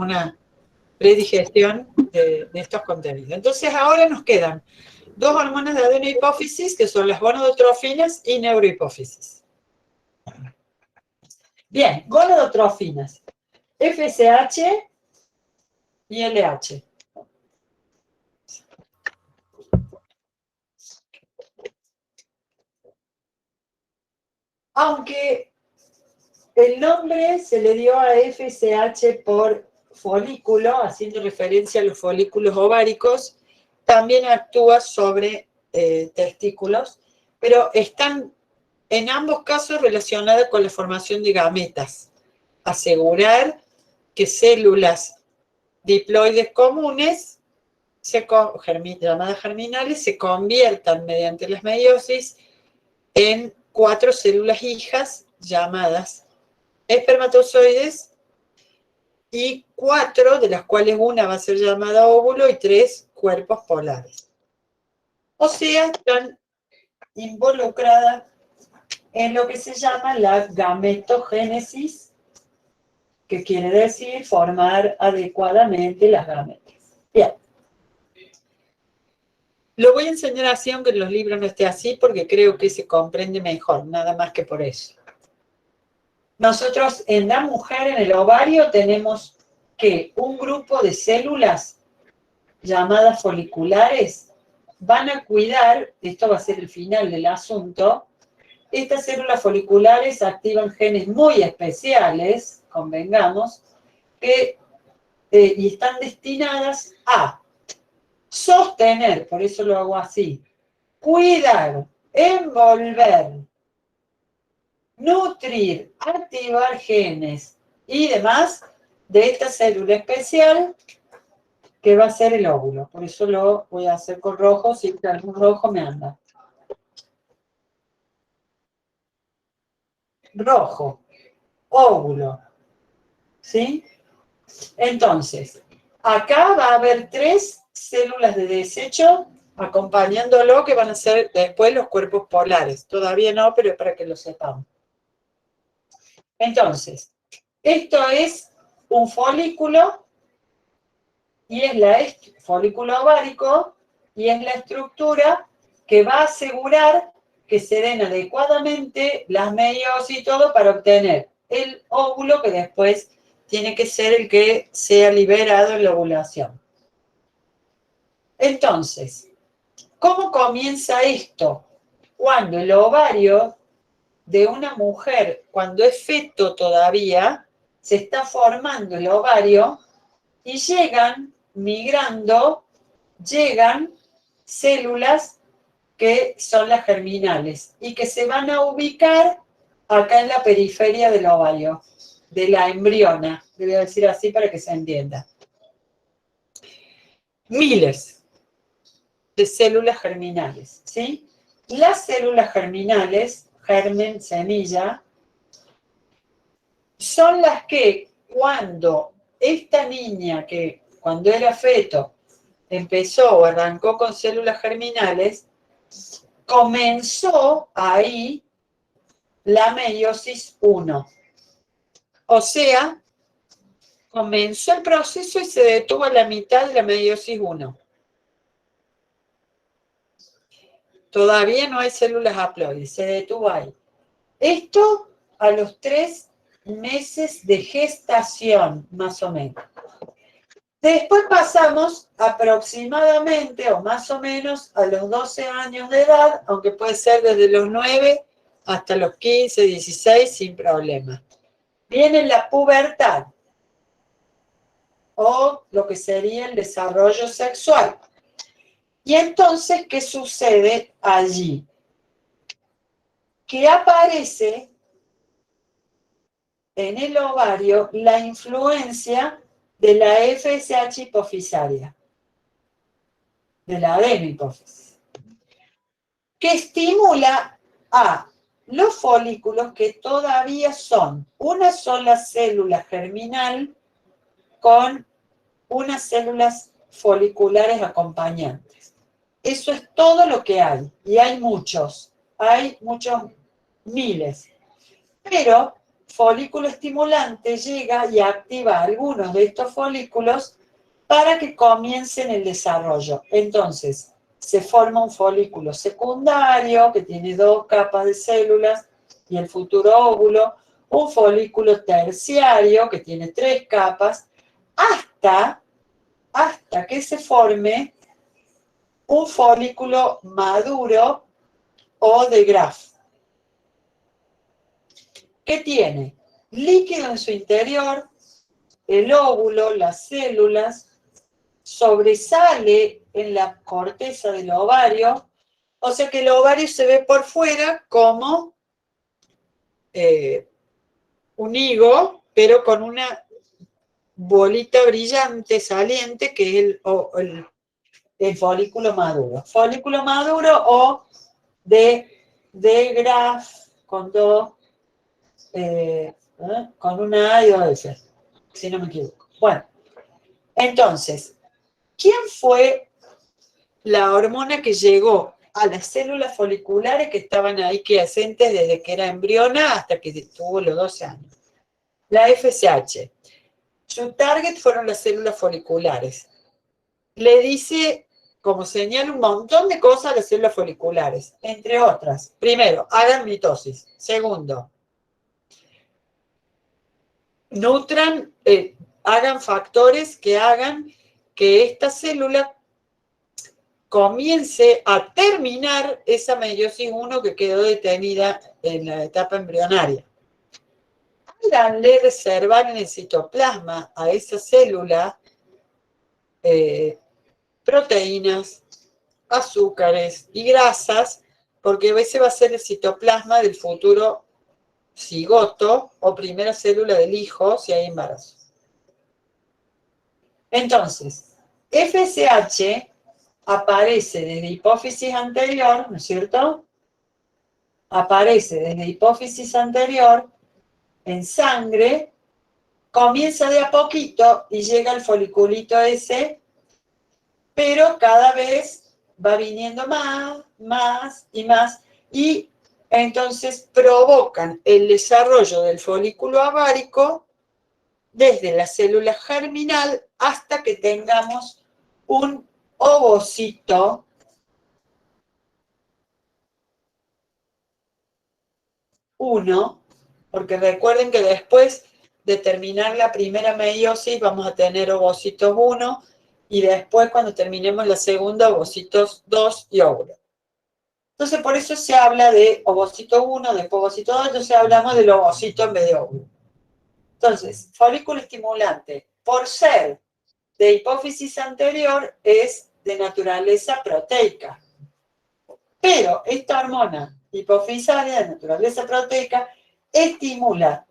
como una predigestión de estos contenidos. Entonces ahora nos quedan dos hormonas de adenohipófisis, que son las gonadotrofinas y neurohipófisis. Bien, gonadotrofinas, FSH y LH. Aunque el nombre se le dio a FSH por folículo, haciendo referencia a los folículos ováricos, también actúa sobre testículos, pero están en ambos casos relacionadas con la formación de gametas. Asegurar que células diploides comunes, llamadas germinales, se conviertan mediante las meiosis en 4 células hijas llamadas espermatozoides y 4, de las cuales una va a ser llamada óvulo y 3 cuerpos polares. O sea, están involucradas en lo que se llama la gametogénesis, que quiere decir formar adecuadamente las gametas. Bien. Lo voy a enseñar así, aunque en los libros no esté así, porque creo que se comprende mejor, nada más que por eso. Nosotros en la mujer, en el ovario, tenemos que un grupo de células llamadas foliculares van a cuidar, esto va a ser el final del asunto, estas células foliculares activan genes muy especiales, convengamos, y están destinadas a sostener, por eso lo hago así, cuidar, envolver, nutrir, activar genes y demás de esta célula especial que va a ser el óvulo. Por eso lo voy a hacer con rojo, si algún rojo me anda. Rojo, óvulo. ¿Sí? Entonces, acá va a haber 3 células de desecho acompañándolo, que van a ser después los cuerpos polares. Todavía no, pero es para que lo sepamos. Entonces, esto es un folículo, y es folículo ovárico, y es la estructura que va a asegurar que se den adecuadamente las meiosis y todo para obtener el óvulo, que después tiene que ser el que sea liberado en la ovulación. Entonces, ¿cómo comienza esto? Cuando el ovario de una mujer, cuando es feto todavía, se está formando el ovario y llegan células que son las germinales y que se van a ubicar acá en la periferia del ovario, de la embriona, voy a decir así para que se entienda. Miles de células germinales, ¿sí? Las células germinales, germen, semilla, son las que cuando esta niña que cuando era feto empezó o arrancó con células germinales, comenzó ahí la meiosis 1. O sea, comenzó el proceso y se detuvo a la mitad de la meiosis 1. Todavía no hay células haploides, se detuvo ahí. Esto a los 3 meses de gestación, más o menos. Después pasamos aproximadamente, o más o menos, a los 12 años de edad, aunque puede ser desde los 9 hasta los 15, 16, sin problema. Viene la pubertad, o lo que sería el desarrollo sexual. Y entonces, ¿qué sucede allí? Que aparece en el ovario la influencia de la FSH hipofisaria, de la adenohipófisis, que estimula a los folículos que todavía son una sola célula germinal con unas células foliculares acompañantes. Eso es todo lo que hay, y hay muchos miles. Pero folículo estimulante llega y activa algunos de estos folículos para que comiencen el desarrollo. Entonces, se forma un folículo secundario que tiene 2 capas de células y el futuro óvulo, un folículo terciario que tiene 3 capas, hasta que se forme un folículo maduro o de Graf. ¿Qué tiene? Líquido en su interior, el óvulo, las células, sobresale en la corteza del ovario, o sea que el ovario se ve por fuera como un higo, pero con una bolita brillante, saliente, que es el folículo maduro. Folículo maduro o de Graf con con una A y 2 S, si no me equivoco. Bueno, entonces, ¿quién fue la hormona que llegó a las células foliculares que estaban ahí quiescentes desde que era embriona hasta que tuvo los 12 años? La FSH. Su target fueron las células foliculares. Le dice, como señal, un montón de cosas a las células foliculares, entre otras. Primero, hagan mitosis. Segundo, nutran, hagan factores que hagan que esta célula comience a terminar esa meiosis 1 que quedó detenida en la etapa embrionaria. Háganle reservar en el citoplasma a esa célula proteínas, azúcares y grasas, porque ese va a ser el citoplasma del futuro cigoto o primera célula del hijo si hay embarazo. Entonces, FSH aparece desde hipófisis anterior, ¿no es cierto? Aparece desde hipófisis anterior en sangre, comienza de a poquito y llega al foliculito ese, pero cada vez va viniendo más y entonces provocan el desarrollo del folículo ovárico desde la célula germinal hasta que tengamos un ovocito uno, porque recuerden que después de terminar la primera meiosis vamos a tener ovocitos 1 y después cuando terminemos la segunda, ovocitos 2 y óvulo. Entonces por eso se habla de ovocito 1, después ovocito 2, entonces hablamos del ovocito en vez de óvulo. Entonces, folículo estimulante, por ser de hipófisis anterior, es de naturaleza proteica. Pero esta hormona hipofisaria de naturaleza proteica estimula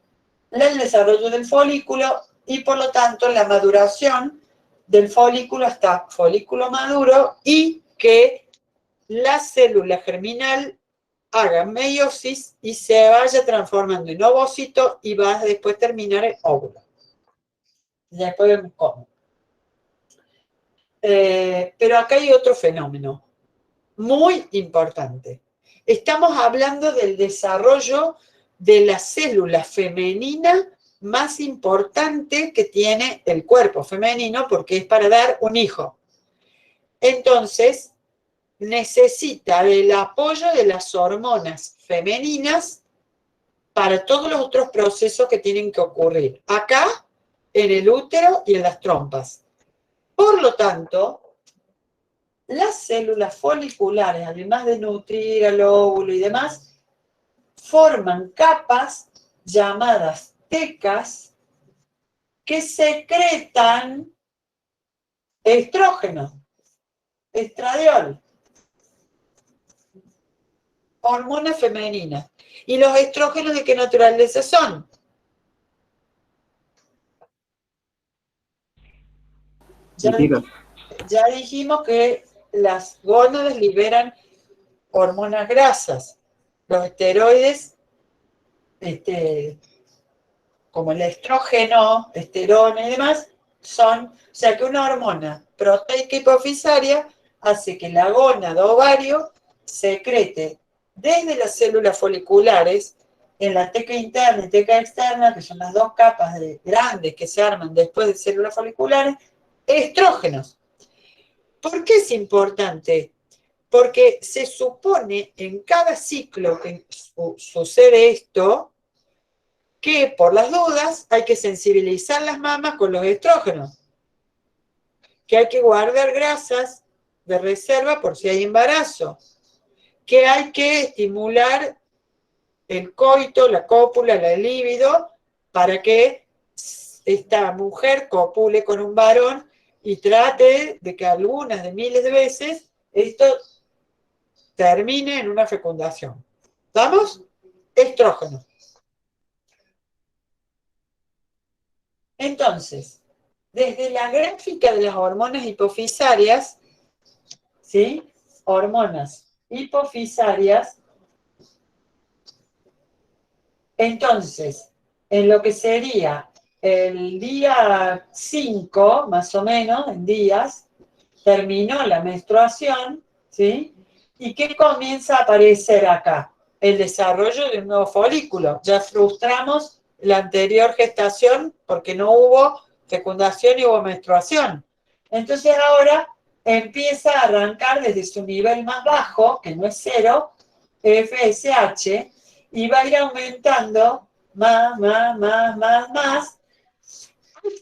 el desarrollo del folículo y por lo tanto la maduración del folículo hasta folículo maduro y que la célula germinal haga meiosis y se vaya transformando en ovocito y va a después terminar en óvulo. Ya después vemos cómo. Pero acá hay otro fenómeno muy importante. Estamos hablando del desarrollo de la célula femenina más importante que tiene el cuerpo femenino porque es para dar un hijo. Entonces, necesita del apoyo de las hormonas femeninas para todos los otros procesos que tienen que ocurrir acá, en el útero y en las trompas. Por lo tanto, las células foliculares, además de nutrir al óvulo y demás, forman capas llamadas tecas que secretan estrógeno, estradiol, hormonas femeninas. ¿Y los estrógenos de qué naturaleza son? Ya dijimos que las gónadas liberan hormonas grasas. Los esteroides, como el estrógeno, esterona y demás, o sea que una hormona proteica hipofisaria hace que la gónada ovario secrete desde las células foliculares en la teca interna y teca externa, que son las dos capas grandes que se arman después de células foliculares, estrógenos. ¿Por qué es importante? Porque se supone en cada ciclo que sucede esto, que por las dudas hay que sensibilizar las mamas con los estrógenos, que hay que guardar grasas de reserva por si hay embarazo, que hay que estimular el coito, la cópula, la libido, para que esta mujer copule con un varón y trate de que algunas de miles de veces esto termine en una fecundación. ¿Vamos? Estrógeno. Entonces, desde la gráfica de las hormonas hipofisarias, ¿sí? Hormonas hipofisarias, entonces, en lo que sería el día 5, más o menos, en días, terminó la menstruación, ¿sí? ¿Y qué comienza a aparecer acá? El desarrollo de un nuevo folículo. Ya frustramos la anterior gestación porque no hubo fecundación y hubo menstruación. Entonces ahora empieza a arrancar desde su nivel más bajo, que no es 0, FSH, y va a ir aumentando más,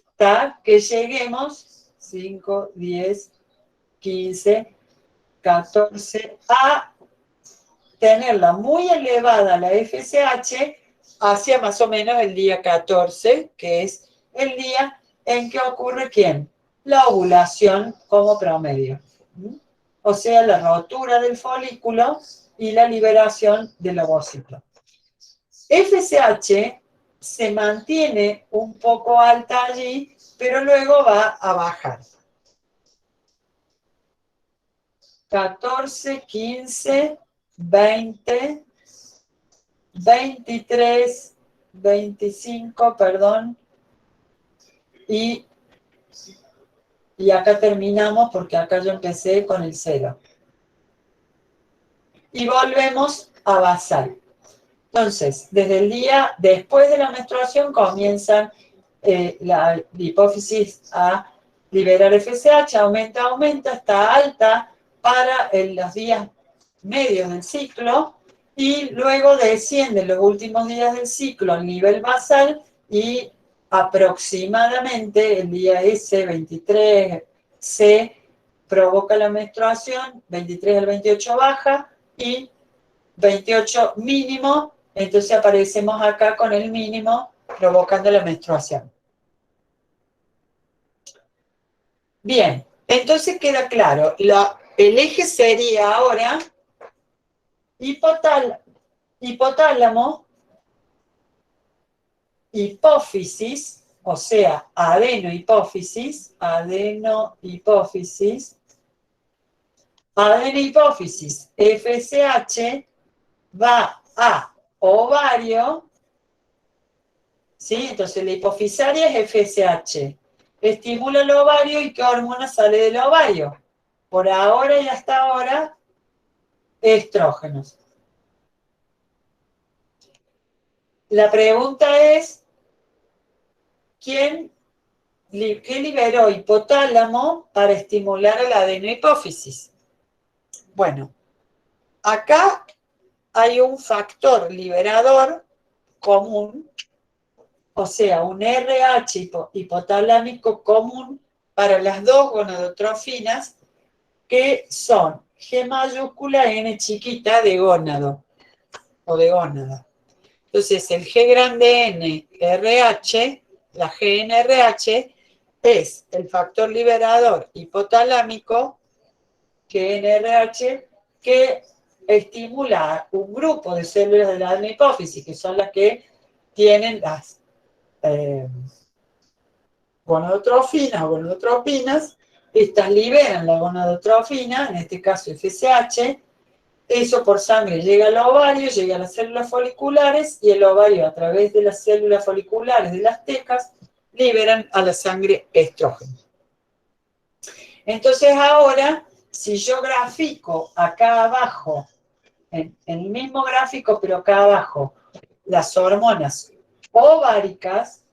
hasta que lleguemos 5, 10, 15, 14, a tenerla muy elevada la FSH hacia más o menos el día 14, que es el día en que ocurre ¿quién? La ovulación como promedio. O sea, la rotura del folículo y la liberación del ovocito. FSH se mantiene un poco alta allí, pero luego va a bajar. 14, 15, 20, 23, 25, perdón, y acá terminamos porque acá yo empecé con el 0. Y volvemos a basal. Entonces, desde el día después de la menstruación comienzan la hipófisis a liberar FSH, aumenta, está alta para los días medios del ciclo y luego desciende en los últimos días del ciclo al nivel basal y aproximadamente el día S, 23, C, provoca la menstruación, 23 al 28 baja y 28 mínimo, entonces aparecemos acá con el mínimo provocando la menstruación. Bien, entonces queda claro, el eje sería ahora hipotálamo, hipófisis, o sea, adenohipófisis, FSH va a ovario, ¿sí? Entonces la hipofisaria es FSH. Estimula el ovario y ¿qué hormona sale del ovario? Por ahora y hasta ahora, estrógenos. La pregunta es, ¿qué liberó hipotálamo para estimular a la adenohipófisis? Bueno, acá hay un factor liberador común, o sea, un RH hipotalámico común para las dos gonadotrofinas, que son G mayúscula N chiquita de gónado, o de gónada. Entonces, el G grande N RH, la GNRH, es el factor liberador hipotalámico, GNRH, que estimula un grupo de células de la adenohipófisis, que son las que tienen las gonadotrofinas o gonadotropinas. Estas liberan la gonadotrofina, en este caso FSH, eso por sangre llega al ovario, llega a las células foliculares y el ovario a través de las células foliculares de las tecas liberan a la sangre estrógeno. Entonces ahora, si yo grafico acá abajo, en el mismo gráfico pero acá abajo, las hormonas ováricas,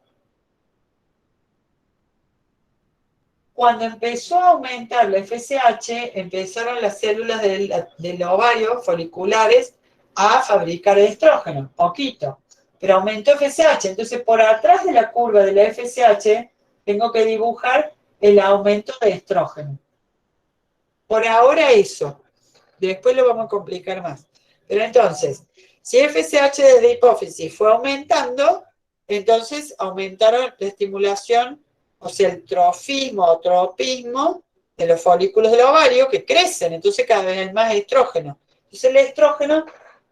cuando empezó a aumentar la FSH, empezaron las células del ovario foliculares a fabricar estrógeno, poquito, pero aumentó FSH. Entonces, por atrás de la curva de la FSH, tengo que dibujar el aumento de estrógeno. Por ahora eso. Después lo vamos a complicar más. Pero entonces, si FSH desde hipófisis fue aumentando, entonces aumentaron la estimulación, o sea, el trofismo o tropismo de los folículos del ovario que crecen, entonces cada vez hay más estrógeno. Entonces el estrógeno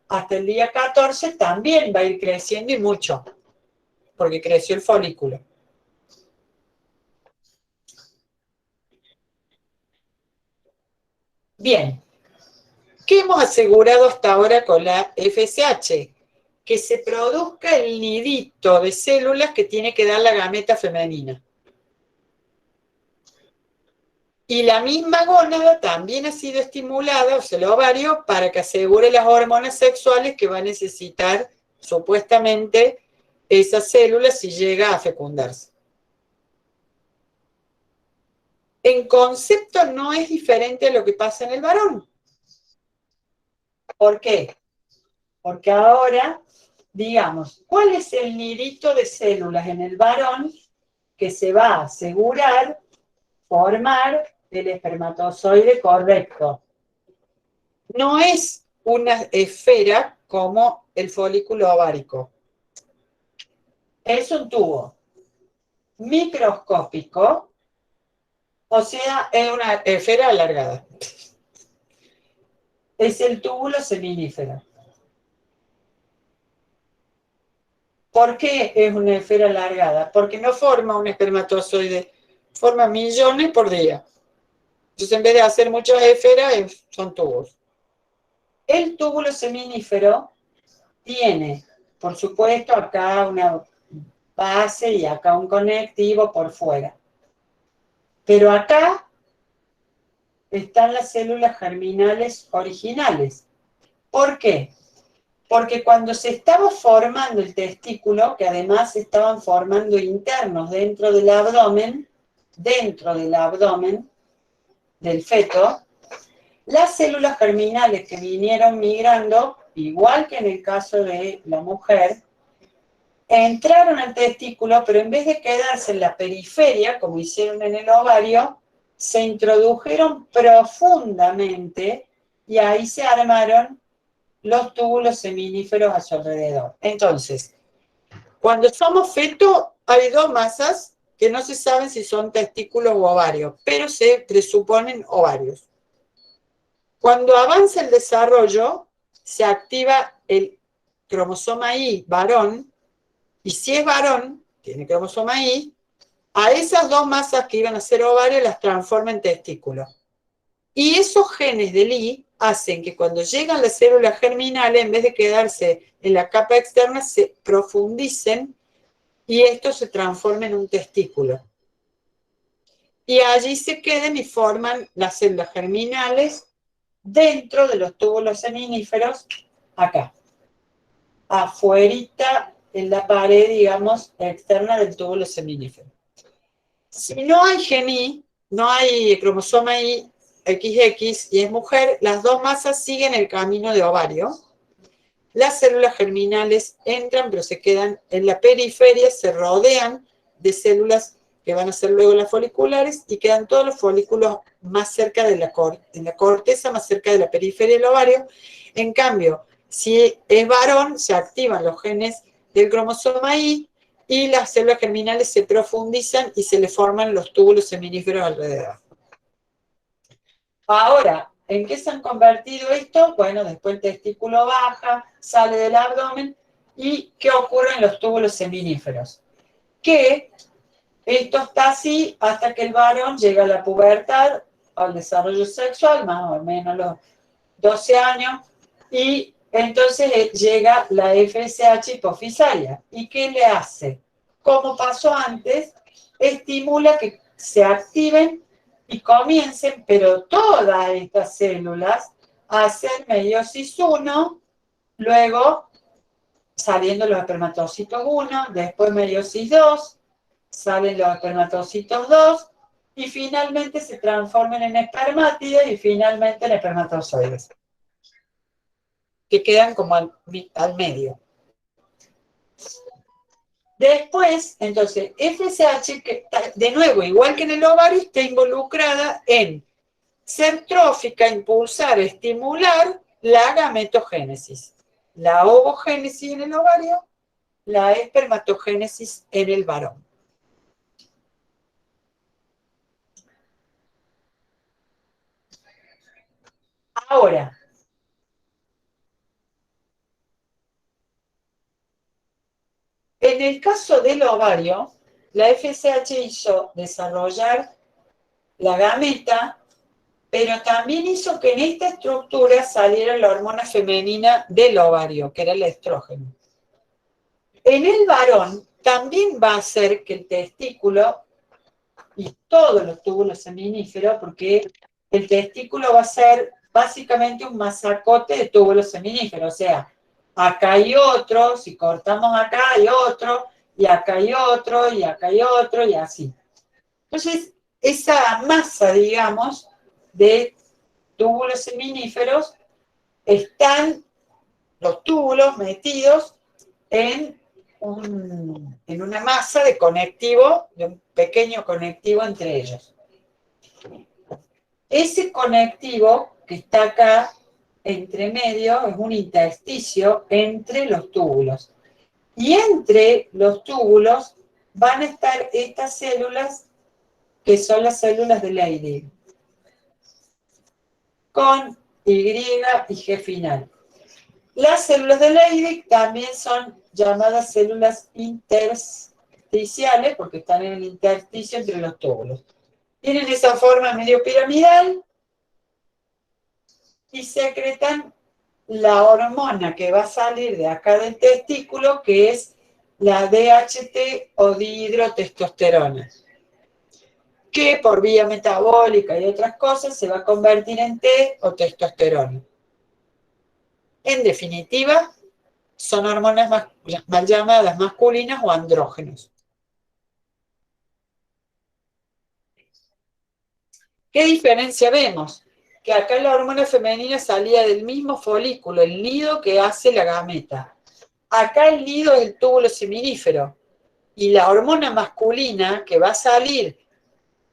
hasta el día 14 también va a ir creciendo y mucho, porque creció el folículo. Bien, ¿qué hemos asegurado hasta ahora con la FSH? Que se produzca el nidito de células que tiene que dar la gameta femenina. Y la misma gónada también ha sido estimulada, o sea, el ovario, para que asegure las hormonas sexuales que va a necesitar supuestamente esa célula si llega a fecundarse. En concepto no es diferente a lo que pasa en el varón. ¿Por qué? Porque ahora, digamos, ¿cuál es el nidito de células en el varón que se va a asegurar formar el espermatozoide correcto? No es una esfera como el folículo ovárico. Es un tubo microscópico, o sea, es una esfera alargada. Es el túbulo seminífero. ¿Por qué es una esfera alargada? Porque no forma un espermatozoide, forma millones por día. Entonces, en vez de hacer muchas esferas, son tubos. El túbulo seminífero tiene, por supuesto, acá una base y acá un conectivo por fuera. Pero acá están las células germinales originales. ¿Por qué? Porque cuando se estaba formando el testículo, que además se estaban formando internos dentro del abdomen del feto, las células germinales que vinieron migrando, igual que en el caso de la mujer, entraron al testículo, pero en vez de quedarse en la periferia, como hicieron en el ovario, se introdujeron profundamente y ahí se armaron los túbulos seminíferos a su alrededor. Entonces, cuando somos feto, hay dos masas que no se saben si son testículos o ovarios, pero se presuponen ovarios. Cuando avanza el desarrollo, se activa el cromosoma Y varón, y si es varón, tiene cromosoma Y, a esas dos masas que iban a ser ovarios las transforma en testículos. Y esos genes del Y hacen que cuando llegan las células germinales, en vez de quedarse en la capa externa, se profundicen y esto se transforma en un testículo. Y allí se queden y forman las células germinales dentro de los túbulos seminíferos, acá, afuerita en la pared, digamos, externa del túbulo seminífero. Si no hay gen Y, no hay cromosoma Y, XX y es mujer, las dos masas siguen el camino de ovario. Las células germinales entran, pero se quedan en la periferia, se rodean de células que van a ser luego las foliculares y quedan todos los folículos más cerca de la corteza, más cerca de la periferia del ovario. En cambio, si es varón, se activan los genes del cromosoma Y y las células germinales se profundizan y se le forman los túbulos seminíferos alrededor. Ahora, ¿en qué se han convertido esto? Bueno, después el testículo baja, sale del abdomen, ¿y qué ocurre en los túbulos seminíferos? Que esto está así hasta que el varón llega a la pubertad, al desarrollo sexual, más o menos a los 12 años, y entonces llega la FSH hipofisaria. ¿Y qué le hace? Como pasó antes, estimula que se activen y comiencen, pero todas estas células, a hacer meiosis 1, luego saliendo los espermatocitos 1, después meiosis 2, salen los espermatocitos 2, y finalmente se transforman en espermátidos y finalmente en espermatozoides, que quedan como al medio. Después, entonces, FSH, que de nuevo, igual que en el ovario, está involucrada en ser trófica, impulsar, estimular la gametogénesis, la ovogénesis en el ovario, la espermatogénesis en el varón. Ahora, en el caso del ovario, la FSH hizo desarrollar la gameta, pero también hizo que en esta estructura saliera la hormona femenina del ovario, que era el estrógeno. En el varón también va a hacer que el testículo y todos los túbulos seminíferos, porque el testículo va a ser básicamente un masacote de túbulos seminíferos, o sea, acá hay otro, si cortamos acá hay otro, y acá hay otro, y acá hay otro, y así. Entonces, esa masa, digamos, de túbulos seminíferos, están los túbulos metidos en una masa de conectivo, de un pequeño conectivo entre ellos. Ese conectivo que está acá entre medio es un intersticio entre los túbulos. Y entre los túbulos van a estar estas células que son las células de Leydig, con Y y G final. Las células de Leydig también son llamadas células intersticiales porque están en el intersticio entre los túbulos. Tienen esa forma medio piramidal y secretan la hormona que va a salir de acá del testículo, que es la DHT o dihidrotestosterona, que por vía metabólica y otras cosas se va a convertir en T o testosterona. En definitiva, son hormonas mal llamadas masculinas o andrógenos. ¿Qué diferencia vemos? Que acá la hormona femenina salía del mismo folículo, el nido que hace la gameta. Acá el nido es el túbulo seminífero. Y la hormona masculina que va a salir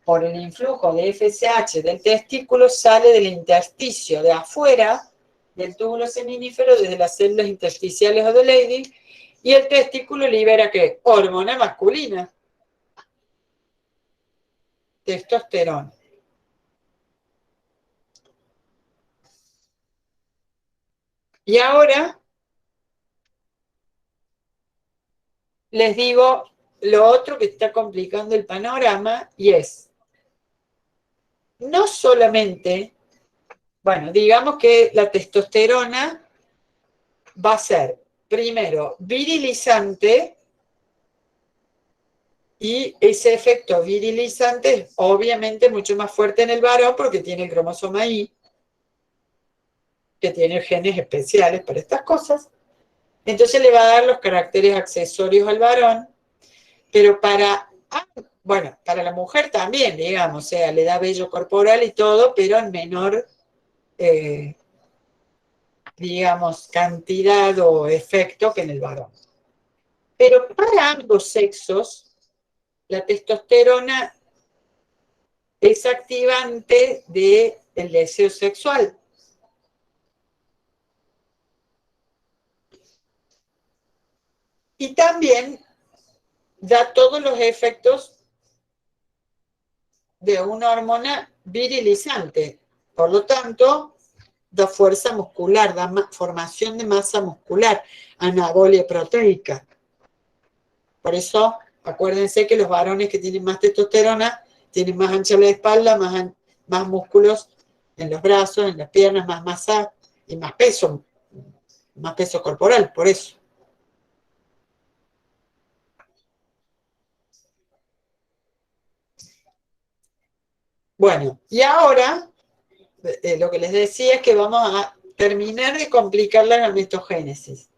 por el influjo de FSH del testículo sale del intersticio de afuera del túbulo seminífero, desde las células intersticiales o de Leydig, y el testículo libera ¿qué? Hormona masculina, testosterona. Y ahora les digo lo otro que está complicando el panorama, y es, no solamente, bueno, digamos que la testosterona va a ser, primero, virilizante, y ese efecto virilizante es obviamente mucho más fuerte en el varón porque tiene el cromosoma Y, que tiene genes especiales para estas cosas. Entonces le va a dar los caracteres accesorios al varón, pero bueno, para la mujer también, digamos, o sea, le da vello corporal y todo, pero en menor, digamos, cantidad o efecto que en el varón. Pero para ambos sexos, la testosterona es activante del deseo sexual. Y también da todos los efectos de una hormona virilizante. Por lo tanto, da fuerza muscular, da formación de masa muscular, anabolia proteica. Por eso, acuérdense que los varones que tienen más testosterona tienen más ancha la espalda, más músculos en los brazos, en las piernas, más masa y más peso corporal, por eso. Bueno, y ahora lo que les decía es que vamos a terminar de complicar la gametogénesis.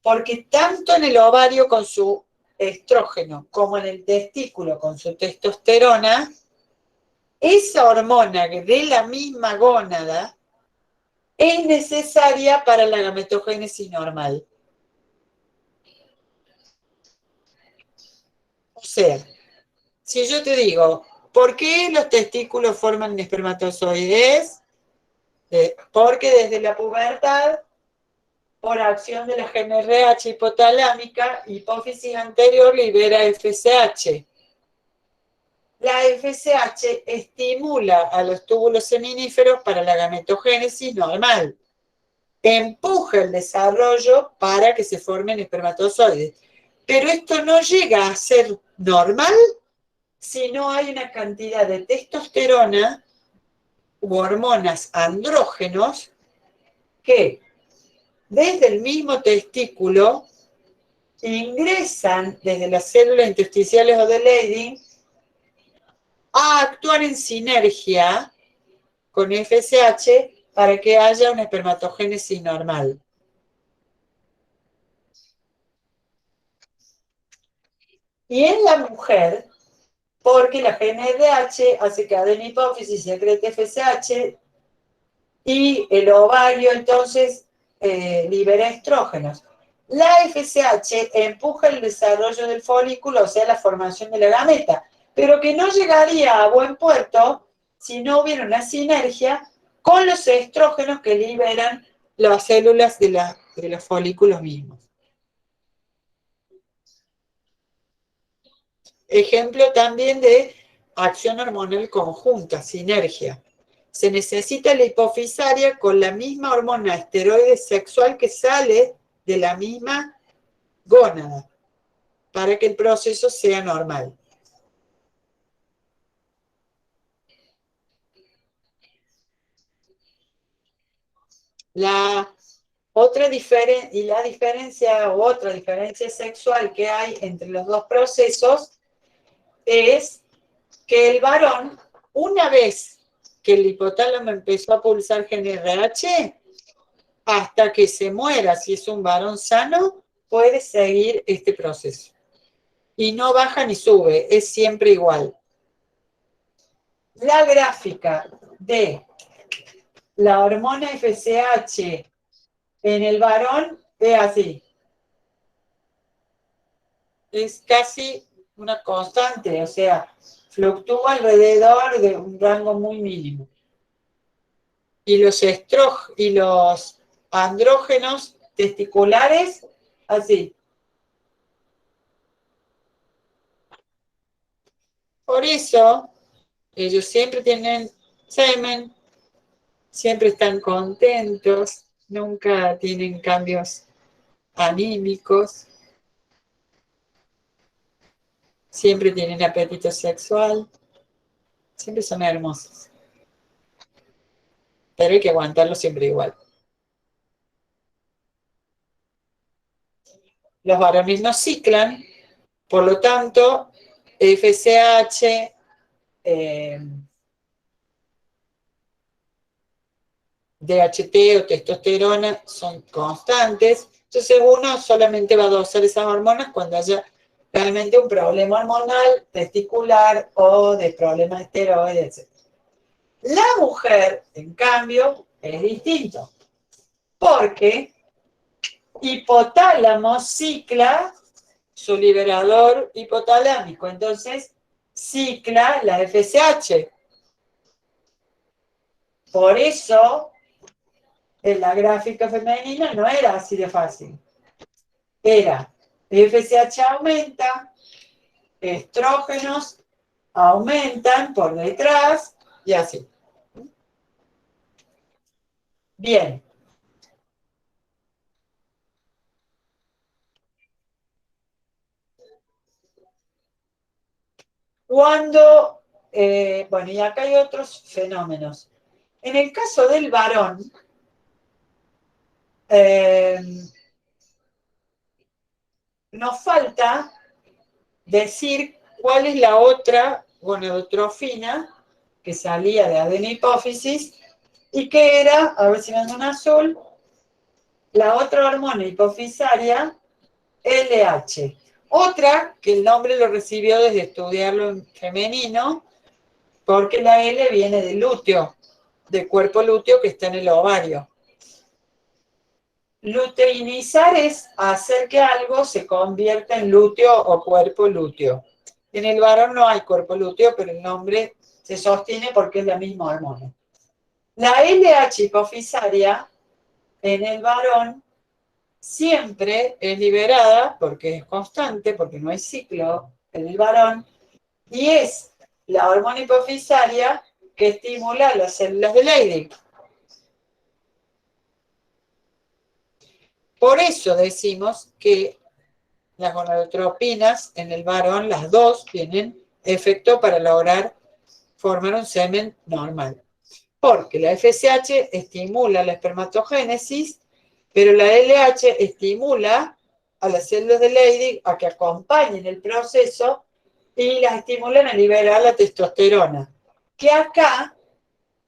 porque tanto en el ovario con su estrógeno como en el testículo con su testosterona, esa hormona de la misma gónada es necesaria para la gametogénesis normal. O sea, si yo te digo, ¿por qué los testículos forman espermatozoides? Porque desde la pubertad, por acción de la GNRH hipotalámica, hipófisis anterior libera FSH. La FSH estimula a los túbulos seminíferos para la gametogénesis normal. Empuja el desarrollo para que se formen espermatozoides. Pero esto no llega a ser normal si no hay una cantidad de testosterona u hormonas andrógenos que desde el mismo testículo ingresan desde las células intersticiales o de Leydig a actuar en sinergia con FSH para que haya una espermatogénesis normal. Y en la mujer, porque la GNRH hace que adene hipófisis secrete FSH y el ovario entonces libera estrógenos. La FSH empuja el desarrollo del folículo, o sea, la formación de la gameta, pero que no llegaría a buen puerto si no hubiera una sinergia con los estrógenos que liberan las células de los folículos mismos. Ejemplo también de acción hormonal conjunta, sinergia. Se necesita la hipofisaria con la misma hormona esteroide sexual que sale de la misma gónada para que el proceso sea normal. La otra diferencia sexual que hay entre los dos procesos es que el varón, una vez que el hipotálamo empezó a pulsar GNRH, hasta que se muera, si es un varón sano, puede seguir este proceso. Y no baja ni sube, es siempre igual. La gráfica de la hormona FSH en el varón es así. Es casi una constante, o sea, fluctúa alrededor de un rango muy mínimo. Y los andrógenos testiculares, así. Por eso, ellos siempre tienen semen, siempre están contentos, nunca tienen cambios anímicos, siempre tienen apetito sexual, siempre son hermosos. Pero hay que aguantarlo siempre igual. Los varones no ciclan, por lo tanto, FSH, DHT o testosterona son constantes, entonces uno solamente va a dosar esas hormonas cuando haya realmente un problema hormonal, testicular o de problemas de esteroides, etc. La mujer, en cambio, es distinto, porque hipotálamo cicla su liberador hipotalámico, entonces cicla la FSH. Por eso, en la gráfica femenina no era así de fácil. Era FSH aumenta, estrógenos aumentan por detrás y así. Bien. Cuando, bueno, y acá hay otros fenómenos. En el caso del varón, nos falta decir cuál es la otra gonadotrofina que salía de adenopófisis y que era, a ver si me dan un azul, la otra hormona hipofisaria, LH. Otra, que el nombre lo recibió desde estudiarlo en femenino, porque la L viene del lúteo, del cuerpo lúteo que está en el ovario. Luteinizar es hacer que algo se convierta en lúteo o cuerpo lúteo. En el varón no hay cuerpo lúteo, pero el nombre se sostiene porque es la misma hormona. La LH hipofisaria en el varón siempre es liberada, porque es constante, porque no hay ciclo en el varón, y es la hormona hipofisaria que estimula las células de Leydig. Por eso decimos que las gonadotropinas en el varón, las dos, tienen efecto para lograr formar un semen normal. Porque la FSH estimula la espermatogénesis, pero la LH estimula a las células de Leydig a que acompañen el proceso y las estimulan a liberar la testosterona. Que acá,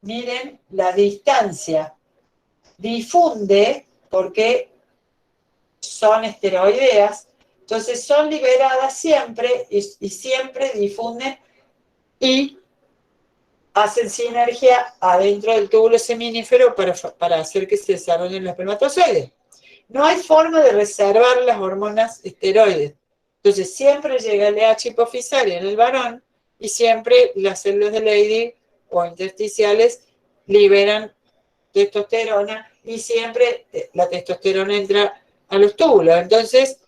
miren la distancia, difunde porque son esteroideas, entonces son liberadas siempre y siempre difunden y hacen sinergia adentro del túbulo seminífero para hacer que se desarrollen los espermatozoides. No hay forma de reservar las hormonas esteroides. Entonces siempre llega el LH hipofisario en el varón y siempre las células de Leydig o intersticiales liberan testosterona y siempre la testosterona entra a los túbulos. Entonces,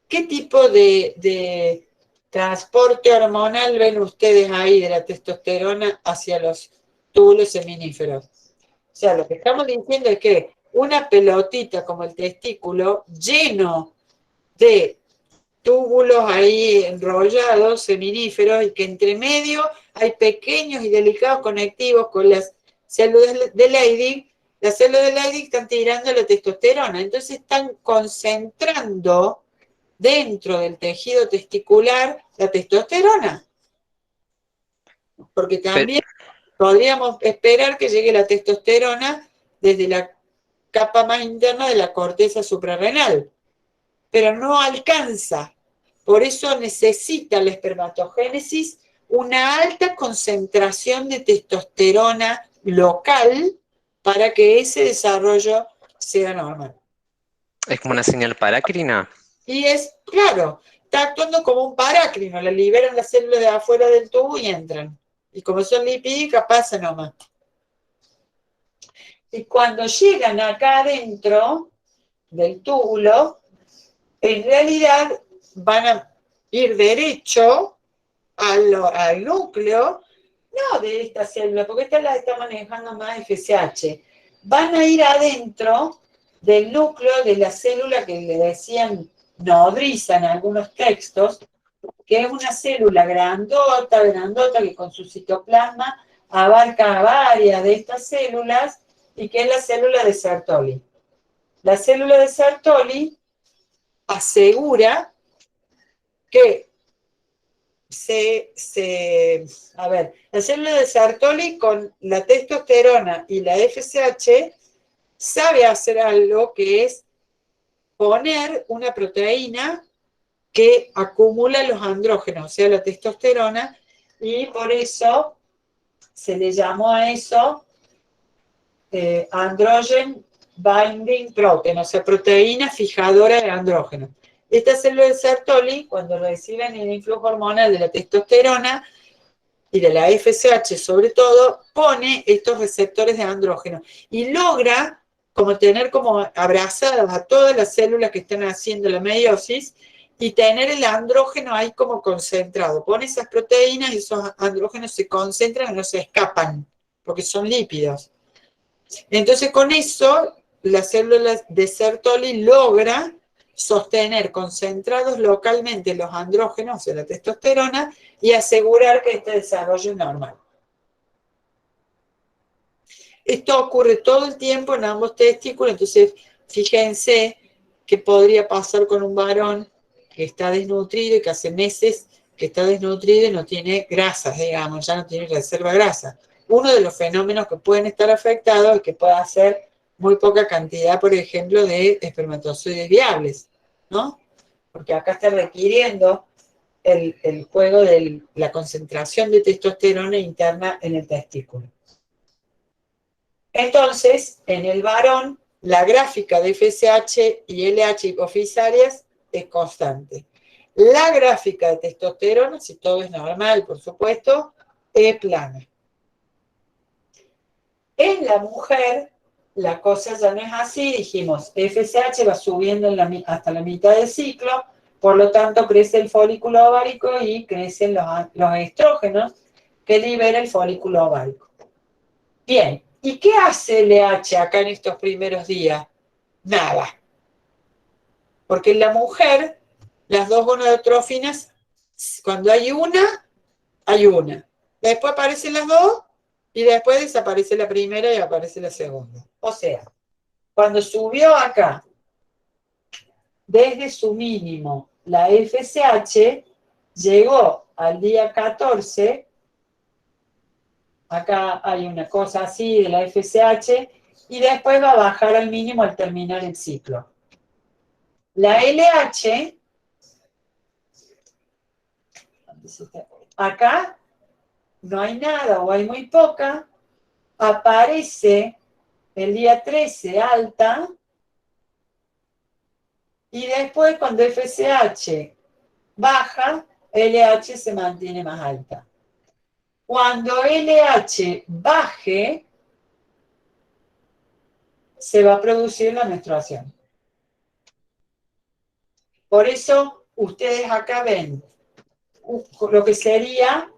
¿qué tipo de transporte hormonal ven ustedes ahí de la testosterona hacia los túbulos seminíferos? O sea, lo que estamos diciendo es que una pelotita como el testículo lleno de túbulos ahí enrollados, seminíferos, y que entre medio hay pequeños y delicados conectivos con las células de Leydig. Las células de Leydig están tirando la testosterona, entonces están concentrando dentro del tejido testicular la testosterona. Porque también podríamos esperar que llegue la testosterona desde la capa más interna de la corteza suprarrenal, pero no alcanza. Por eso necesita la espermatogénesis una alta concentración de testosterona local para que ese desarrollo sea normal. Es como una señal parácrina. Y es, claro, está actuando como un parácrino, le liberan las células de afuera del tubo y entran. Y como son lipídicas, pasa nomás. Y cuando llegan acá adentro del túbulo, en realidad van a ir derecho al núcleo, no de esta célula, porque esta la está manejando más FSH. Van a ir adentro del núcleo de la célula que le decían nodriza en algunos textos, que es una célula grandota, que con su citoplasma abarca a varias de estas células y que es la célula de Sertoli. La célula de Sertoli asegura que la célula de Sertoli con la testosterona y la FSH sabe hacer algo que es poner una proteína que acumula los andrógenos, o sea, la testosterona, y por eso se le llamó a eso androgen binding protein, o sea, proteína fijadora de andrógenos. Estas células de Sertoli, cuando reciben el influjo hormonal de la testosterona y de la FSH sobre todo, pone estos receptores de andrógeno y logra como tener como abrazadas a todas las células que están haciendo la meiosis y tener el andrógeno ahí como concentrado. Pone esas proteínas y esos andrógenos se concentran y no se escapan, porque son lípidos. Entonces con eso, la célula de Sertoli logra sostener concentrados localmente los andrógenos, o sea, la testosterona, y asegurar que este desarrollo es normal. Esto ocurre todo el tiempo en ambos testículos, entonces fíjense qué podría pasar con un varón que está desnutrido y que hace meses que está desnutrido y no tiene grasas, digamos, ya no tiene reserva de grasa. Uno de los fenómenos que pueden estar afectados es que pueda ser muy poca cantidad, por ejemplo, de espermatozoides viables, ¿no? Porque acá está requiriendo el juego de la concentración de testosterona interna en el testículo. Entonces, en el varón, la gráfica de FSH y LH hipofisarias es constante. La gráfica de testosterona, si todo es normal, por supuesto, es plana. En la mujer, la cosa ya no es así. Dijimos, FSH va subiendo hasta la mitad del ciclo, por lo tanto crece el folículo ovárico y crecen los estrógenos que libera el folículo ovárico. Bien, ¿y qué hace LH acá en estos primeros días? Nada. Porque en la mujer, las dos gonadotrofinas, cuando hay una, hay una. Después aparecen las dos y después desaparece la primera y aparece la segunda. O sea, cuando subió acá, desde su mínimo, la FSH, llegó al día 14, acá hay una cosa así de la FSH, y después va a bajar al mínimo al terminar el ciclo. La LH, acá no hay nada o hay muy poca, aparece el día 13 alta, y después cuando FSH baja, LH se mantiene más alta. Cuando LH baje, se va a producir la menstruación. Por eso ustedes acá ven lo que sería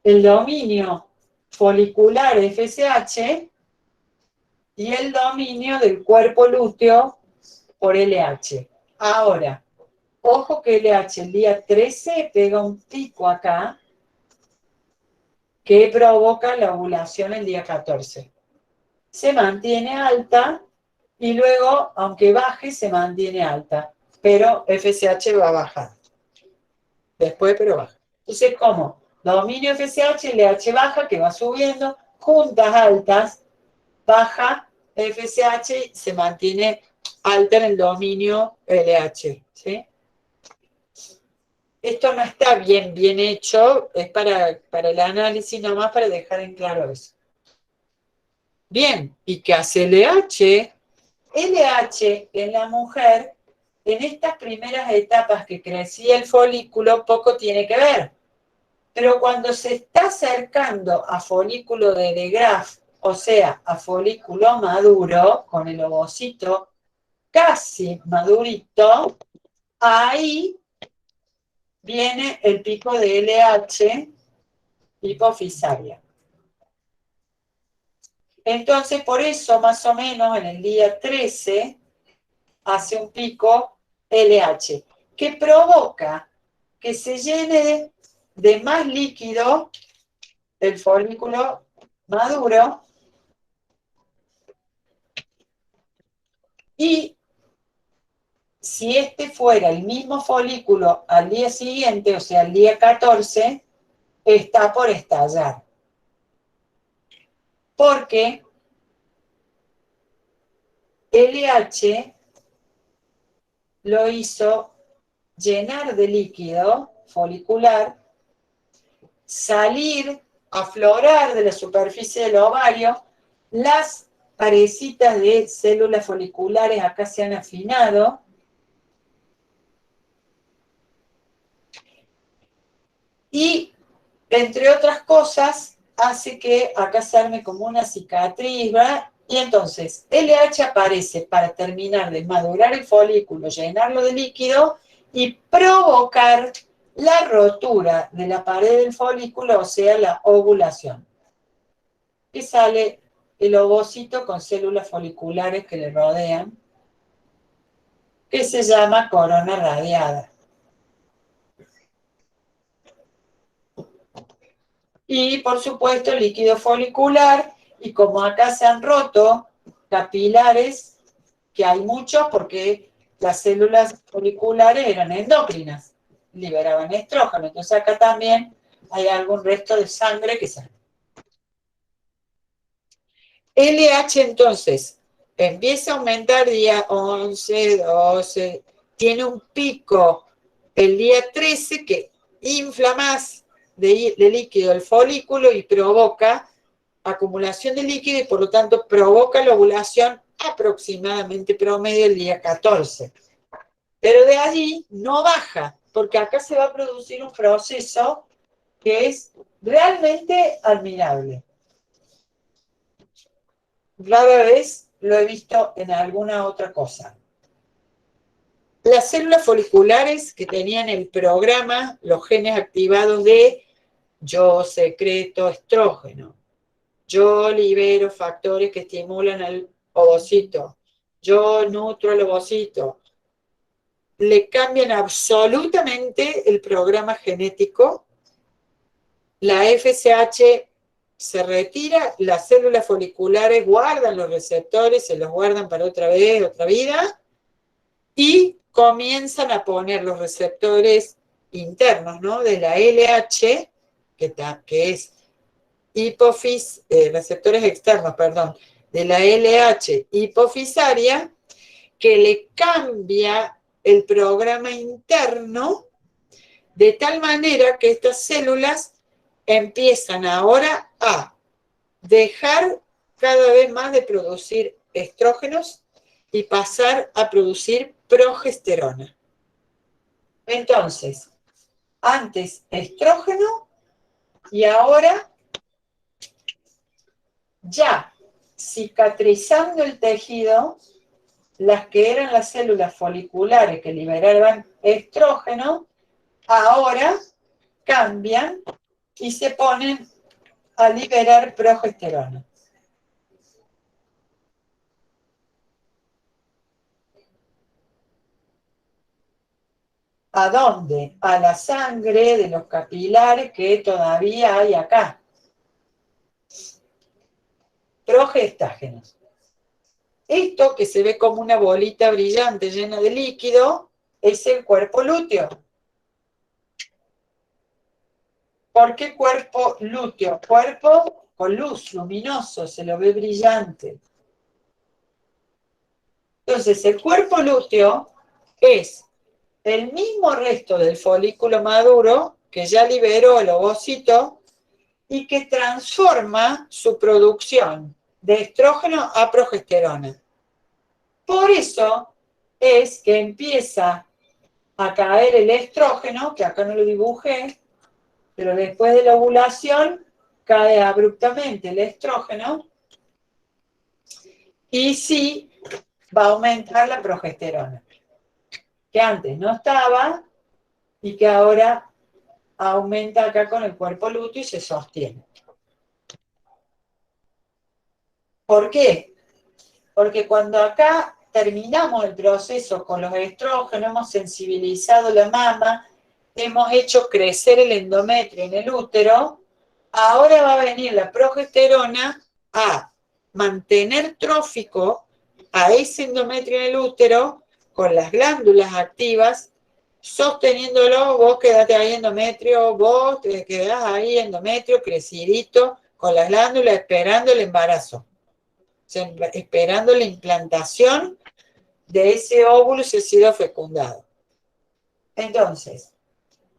el dominio folicular FSH y el dominio del cuerpo lúteo por LH. Ahora, ojo que LH el día 13 pega un pico acá que provoca la ovulación el día 14. Se mantiene alta y luego, aunque baje, se mantiene alta, pero FSH va a bajar. Después, pero baja. Entonces, ¿cómo? Dominio FSH, LH baja, que va subiendo, juntas altas, baja FSH, se mantiene alta en el dominio LH, ¿sí? Esto no está bien hecho, es para el análisis nomás, para dejar en claro eso. Bien, ¿y qué hace LH? LH en la mujer, en estas primeras etapas que crecía el folículo, poco tiene que ver. Pero cuando se está acercando a folículo de Graf, o sea, a folículo maduro, con el ovocito casi madurito, ahí viene el pico de LH hipofisaria. Entonces, por eso, más o menos, en el día 13, hace un pico LH, que provoca que se llene de más líquido el folículo maduro y si este fuera el mismo folículo al día siguiente, o sea, al día 14, está por estallar. Porque LH lo hizo llenar de líquido folicular, salir, aflorar de la superficie del ovario, las parecitas de células foliculares acá se han afinado, y, entre otras cosas, hace que acá se arme como una cicatriz, ¿verdad? Y entonces, LH aparece para terminar de madurar el folículo, llenarlo de líquido y provocar la rotura de la pared del folículo, o sea, la ovulación. Y sale el ovocito con células foliculares que le rodean, que se llama corona radiada. Y, por supuesto, el líquido folicular, y como acá se han roto capilares, que hay muchos porque las células foliculares eran endócrinas, liberaban estrógeno, entonces acá también hay algún resto de sangre que sale. LH entonces empieza a aumentar día 11, 12, tiene un pico el día 13 que infla más de líquido el folículo y provoca acumulación de líquido y por lo tanto provoca la ovulación aproximadamente promedio el día 14. Pero de allí no baja, porque acá se va a producir un proceso que es realmente admirable. Rara vez lo he visto en alguna otra cosa. Las células foliculares que tenían el programa, los genes activados de yo secreto estrógeno, yo libero factores que estimulan al ovocito, yo nutro al ovocito, le cambian absolutamente el programa genético, la FSH se retira, las células foliculares guardan los receptores, se los guardan para otra vez, otra vida, y comienzan a poner los receptores internos, ¿no? De la LH, que es receptores externos, perdón, de la LH hipofisaria, que le cambia el programa interno de tal manera que estas células empiezan ahora a dejar cada vez más de producir estrógenos y pasar a producir progesterona. Entonces, antes estrógeno y ahora ya cicatrizando el tejido, las que eran las células foliculares que liberaban estrógeno, ahora cambian y se ponen a liberar progesterona. ¿A dónde? A la sangre de los capilares que todavía hay acá. Progestágenos. Esto que se ve como una bolita brillante llena de líquido es el cuerpo lúteo. ¿Por qué cuerpo lúteo? Cuerpo con luz, luminoso, se lo ve brillante. Entonces, el cuerpo lúteo es el mismo resto del folículo maduro que ya liberó el ovocito y que transforma su producción de estrógeno a progesterona. Por eso es que empieza a caer el estrógeno, que acá no lo dibujé, pero después de la ovulación cae abruptamente el estrógeno y sí va a aumentar la progesterona, que antes no estaba y que ahora aumenta acá con el cuerpo lúteo y se sostiene. ¿Por qué? Porque cuando acá terminamos el proceso con los estrógenos, hemos sensibilizado la mama, hemos hecho crecer el endometrio en el útero, ahora va a venir la progesterona a mantener trófico a ese endometrio en el útero con las glándulas activas, sosteniéndolo. Vos quedate ahí endometrio, vos te quedás ahí endometrio crecidito con las glándulas esperando el embarazo, esperando la implantación de ese óvulo si ha sido fecundado. Entonces,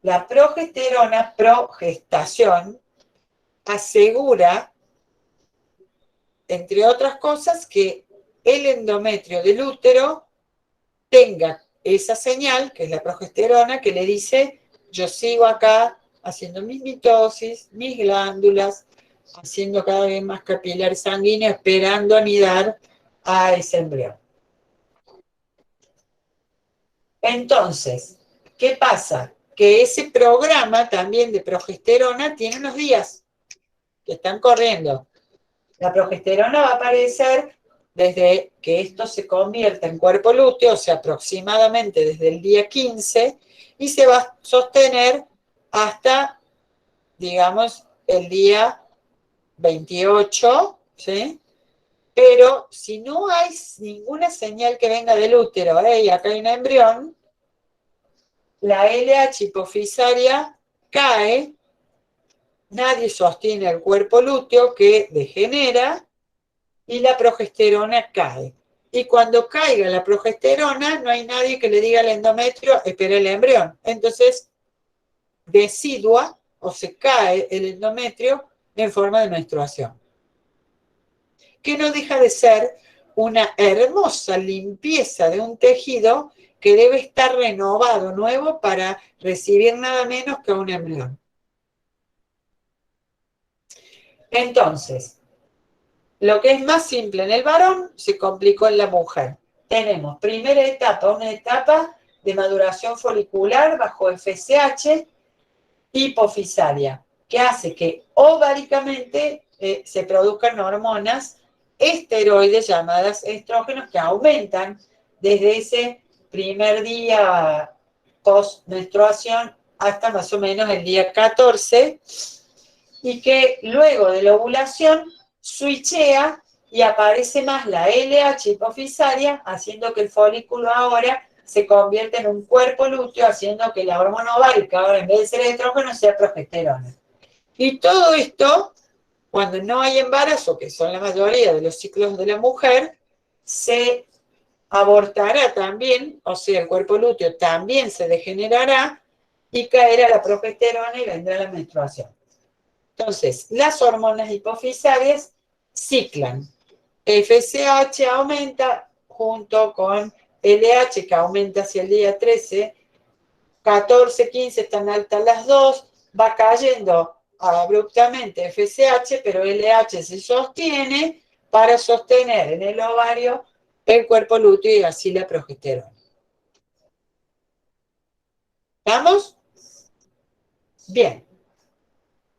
la progesterona, progestación, asegura, entre otras cosas, que el endometrio del útero tenga esa señal, que es la progesterona, que le dice, yo sigo acá haciendo mis mitosis, mis glándulas, haciendo cada vez más capilar sanguíneo, esperando anidar a ese embrión. Entonces, ¿qué pasa? Que ese programa también de progesterona tiene unos días que están corriendo. La progesterona va a aparecer desde que esto se convierta en cuerpo lúteo, o sea, aproximadamente desde el día 15, y se va a sostener hasta, digamos, el día 28, ¿sí? Pero si no hay ninguna señal que venga del útero, y acá hay un embrión, la LH hipofisaria cae, nadie sostiene el cuerpo lúteo que degenera, y la progesterona cae. Y cuando caiga la progesterona, no hay nadie que le diga al endometrio, espera el embrión. Entonces, decidua o se cae el endometrio en forma de menstruación. Que no deja de ser una hermosa limpieza de un tejido que debe estar renovado, nuevo, para recibir nada menos que un embrión. Entonces, lo que es más simple en el varón se complicó en la mujer. Tenemos primera etapa, una etapa de maduración folicular bajo FSH hipofisaria, que hace que ováricamente se produzcan hormonas esteroides llamadas estrógenos que aumentan desde ese primer día post-menstruación hasta más o menos el día 14, y que luego de la ovulación switchea y aparece más la LH hipofisaria, haciendo que el folículo ahora se convierta en un cuerpo lúteo, haciendo que la hormona ovárica ahora en vez de ser estrógeno sea progesterona. Y todo esto, cuando no hay embarazo, que son la mayoría de los ciclos de la mujer, se abortará también, o sea, el cuerpo lúteo también se degenerará y caerá la progesterona y vendrá la menstruación. Entonces, las hormonas hipofisarias ciclan. FSH aumenta junto con LH, que aumenta hacia el día 13, 14, 15 están altas las dos, va cayendo abruptamente FSH, pero LH se sostiene para sostener en el ovario el cuerpo lúteo y así la progesterona. ¿Vamos? Bien.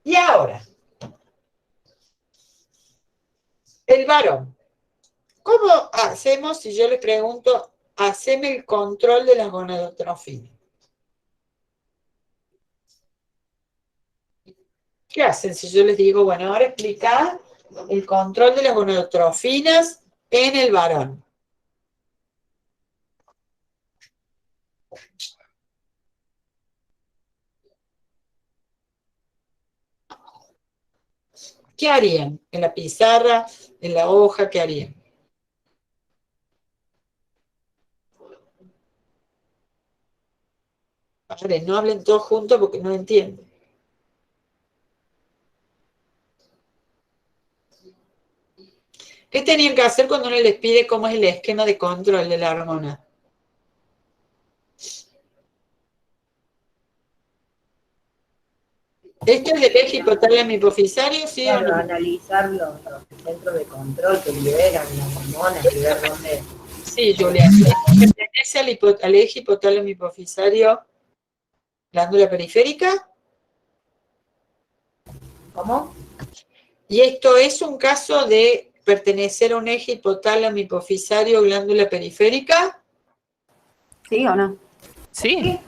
Y ahora, el varón. ¿Cómo hacemos si yo le pregunto, haceme el control de las gonadotrofinas? ¿Qué hacen si yo les digo, bueno, ahora explica el control de las gonadotrofinas en el varón? ¿Qué harían? ¿En la pizarra? ¿En la hoja? ¿Qué harían? Padre, no hablen todos juntos porque no entienden. ¿Qué tenían que hacer cuando uno les pide cómo es el esquema de control de la hormona? ¿Esto es del eje hipotálamo hipofisario, sí o no? Analizar los centros de control que liberan las hormonas y ver dónde... Sí, Julia. ¿Pertenece al eje hipotálamo hipofisario glándula periférica? ¿Cómo? Y esto es un caso de pertenecer a un eje hipotálamo hipofisario glándula periférica. ¿Sí o no? Sí.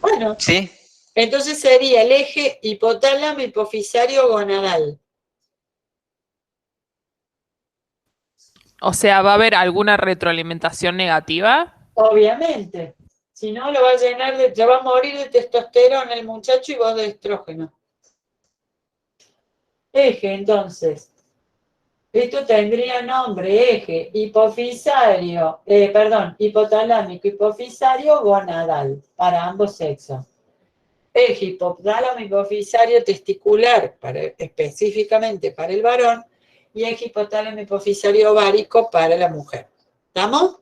Bueno, Sí. entonces sería el eje hipotálamo hipofisario gonadal. O sea, ¿va a haber alguna retroalimentación negativa? Obviamente. Si no, lo va a llenar de, ya va a morir de testosterona el muchacho y vos de estrógeno. Eje, entonces. Esto tendría nombre eje hipofisario, hipotalámico hipofisario gonadal para ambos sexos. Eje hipotálamo hipofisario testicular específicamente para el varón y eje hipotálamo hipofisario ovárico para la mujer. ¿Estamos?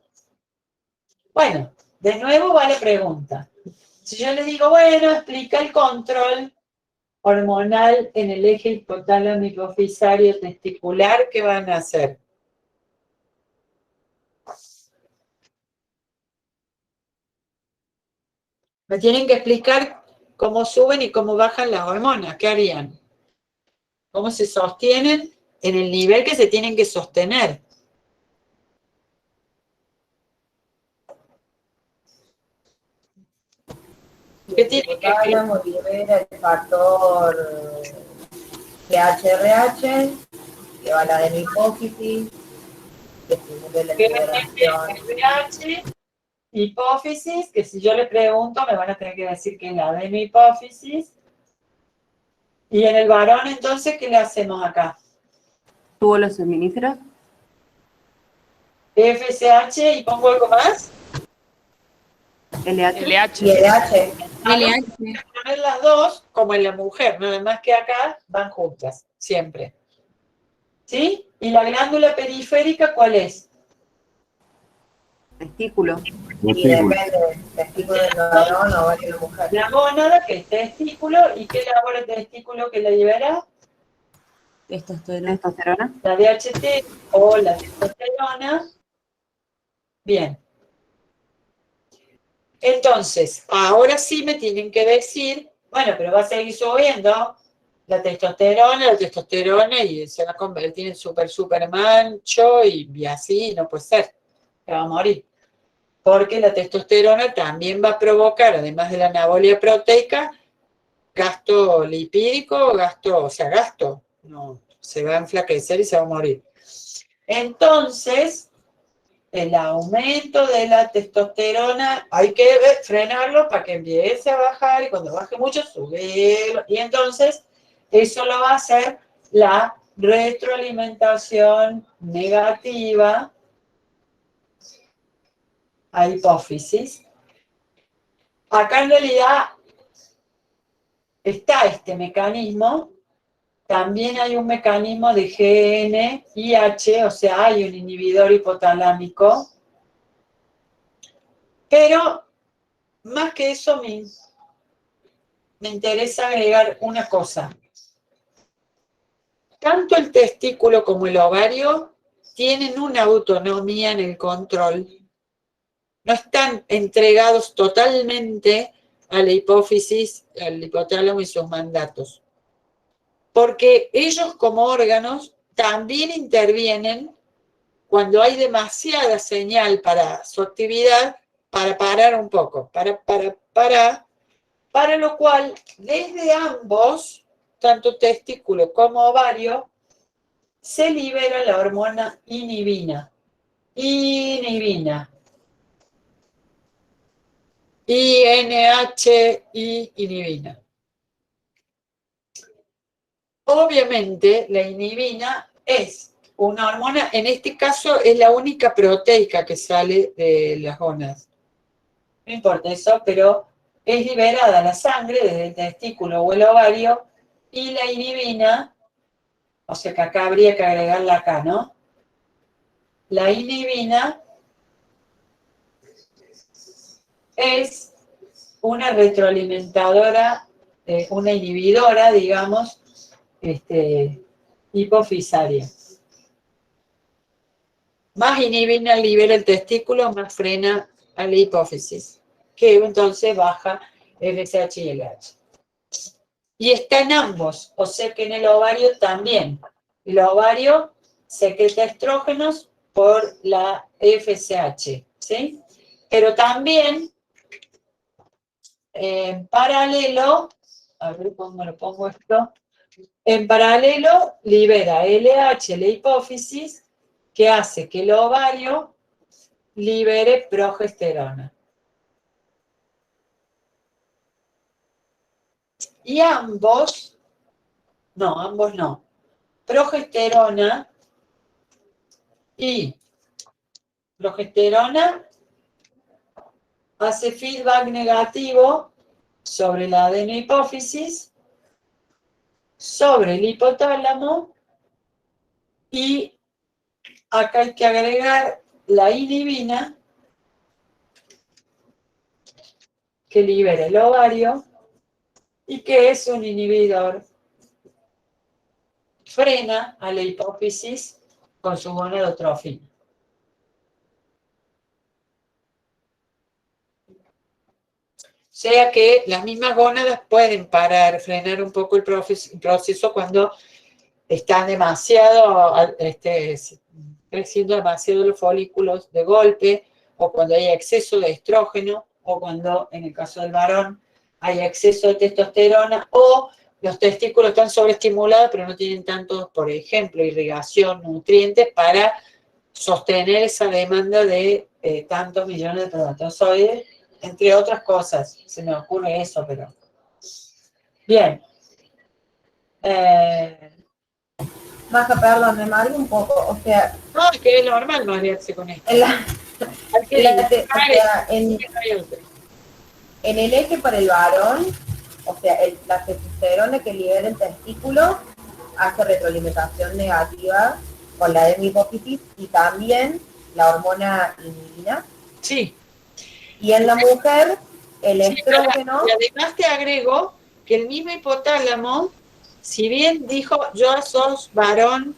Bueno, de nuevo va la pregunta. Si yo le digo, bueno, explica el control hormonal en el eje hipotálamo hipofisario testicular, ¿qué van a hacer? Me tienen que explicar cómo suben y cómo bajan las hormonas. ¿Qué harían? ¿Cómo se sostienen en el nivel que se tienen que sostener? ¿Qué tienen que hipotálamo libera el factor THRH, que va a la adenohipófisis, que estimula la liberación. RH, hipófisis, que si yo le pregunto me van a tener que decir que es la adenohipófisis. Y en el varón, entonces, ¿qué le hacemos acá? ¿Tuvo los suministros? FSH y pongo algo más. LH. LH. Y LH. LH. Poner las dos como en la mujer, nada más que acá van juntas, siempre. ¿Sí? ¿Y la glándula periférica cuál es? Testículo. Y depende del testículo del varón o de la mujer. La gónada, que es testículo, ¿y qué labor el testículo que la libera? Testosterona. La DHT o la testosterona. Bien. Entonces, ahora sí me tienen que decir, bueno, pero va a seguir subiendo la testosterona y se va a convertir en super mancho y así no puede ser, se va a morir. Porque la testosterona también va a provocar, además de la anabolia proteica, gasto lipídico, gasto, no, se va a enflaquecer y se va a morir. Entonces, el aumento de la testosterona hay que frenarlo para que empiece a bajar y cuando baje mucho, subirlo. Y entonces, eso lo va a hacer la retroalimentación negativa a hipófisis. Acá en realidad está este mecanismo. También hay un mecanismo de GNIH, o sea, hay un inhibidor hipotalámico. Pero más que eso me interesa agregar una cosa. Tanto el testículo como el ovario tienen una autonomía en el control. No están entregados totalmente a la hipófisis, al hipotálamo y sus mandatos. Porque ellos como órganos también intervienen cuando hay demasiada señal para su actividad, para parar un poco, para lo cual desde ambos, tanto testículo como ovario, se libera la hormona inhibina. Inhibina. INHI inhibina. Obviamente, la inhibina es una hormona, en este caso es la única proteica que sale de las gónadas. No importa eso, pero es liberada a la sangre desde el testículo o el ovario y la inhibina, o sea que acá habría que agregarla acá, ¿no? La inhibina es una retroalimentadora, una inhibidora, digamos, hipofisaria. Más inhibina libera el testículo, más frena a la hipófisis, que entonces baja FSH y LH. Y está en ambos, o sea que en el ovario también. El ovario secreta estrógenos por la FSH, ¿sí? Pero también, en paralelo, a ver cómo lo pongo esto, en paralelo libera LH, la hipófisis, que hace que el ovario libere progesterona. Y ambos no. Progesterona y progesterona hace feedback negativo sobre la adenohipófisis, sobre el hipotálamo y acá hay que agregar la inhibina que libera el ovario y que es un inhibidor. Frena a la hipófisis con su gonadotrofina. O sea que las mismas gónadas pueden frenar un poco el proceso cuando están demasiado, creciendo demasiado los folículos de golpe, o cuando hay exceso de estrógeno, o cuando, en el caso del varón, hay exceso de testosterona, o los testículos están sobreestimulados, pero no tienen tanto, por ejemplo, irrigación, nutrientes, para sostener esa demanda de tantos millones de espermatozoides, entre otras cosas. Se me ocurre eso, pero... Bien. Maja, perdón, me mareé un poco. O sea, No, es que es normal marearse con esto. en la, Hay que dibujar, o sea, en hay otro. el eje para el varón, o sea, la testosterona que libera el testículo hace retroalimentación negativa con la hipófisis y también la hormona inhibina. Sí. Y en la mujer, el Sí, estrógeno... y además te agrego que el mismo hipotálamo, si bien dijo, yo sos varón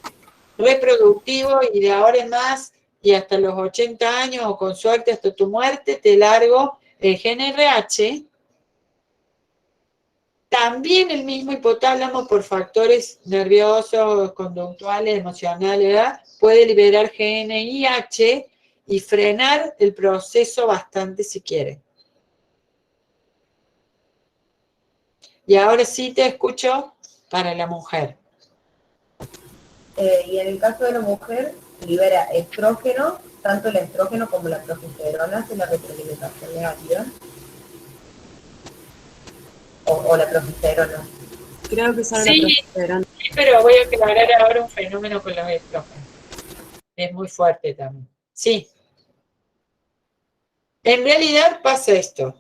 reproductivo y de ahora en más, y hasta los 80 años, o con suerte hasta tu muerte, te largo el GnRH, también el mismo hipotálamo, por factores nerviosos, conductuales, emocionales, ¿verdad? Puede liberar GnIH y frenar el proceso bastante si quiere. Y ahora sí te escucho para la mujer. Y en el caso de la mujer, libera estrógeno, tanto el estrógeno como la progesterona hacen la retroalimentación negativa. O la progesterona. Creo que solo Sí, la progesterona. sí, pero voy a aclarar ahora un fenómeno con los estrógenos. Es muy fuerte también. Sí. En realidad pasa esto.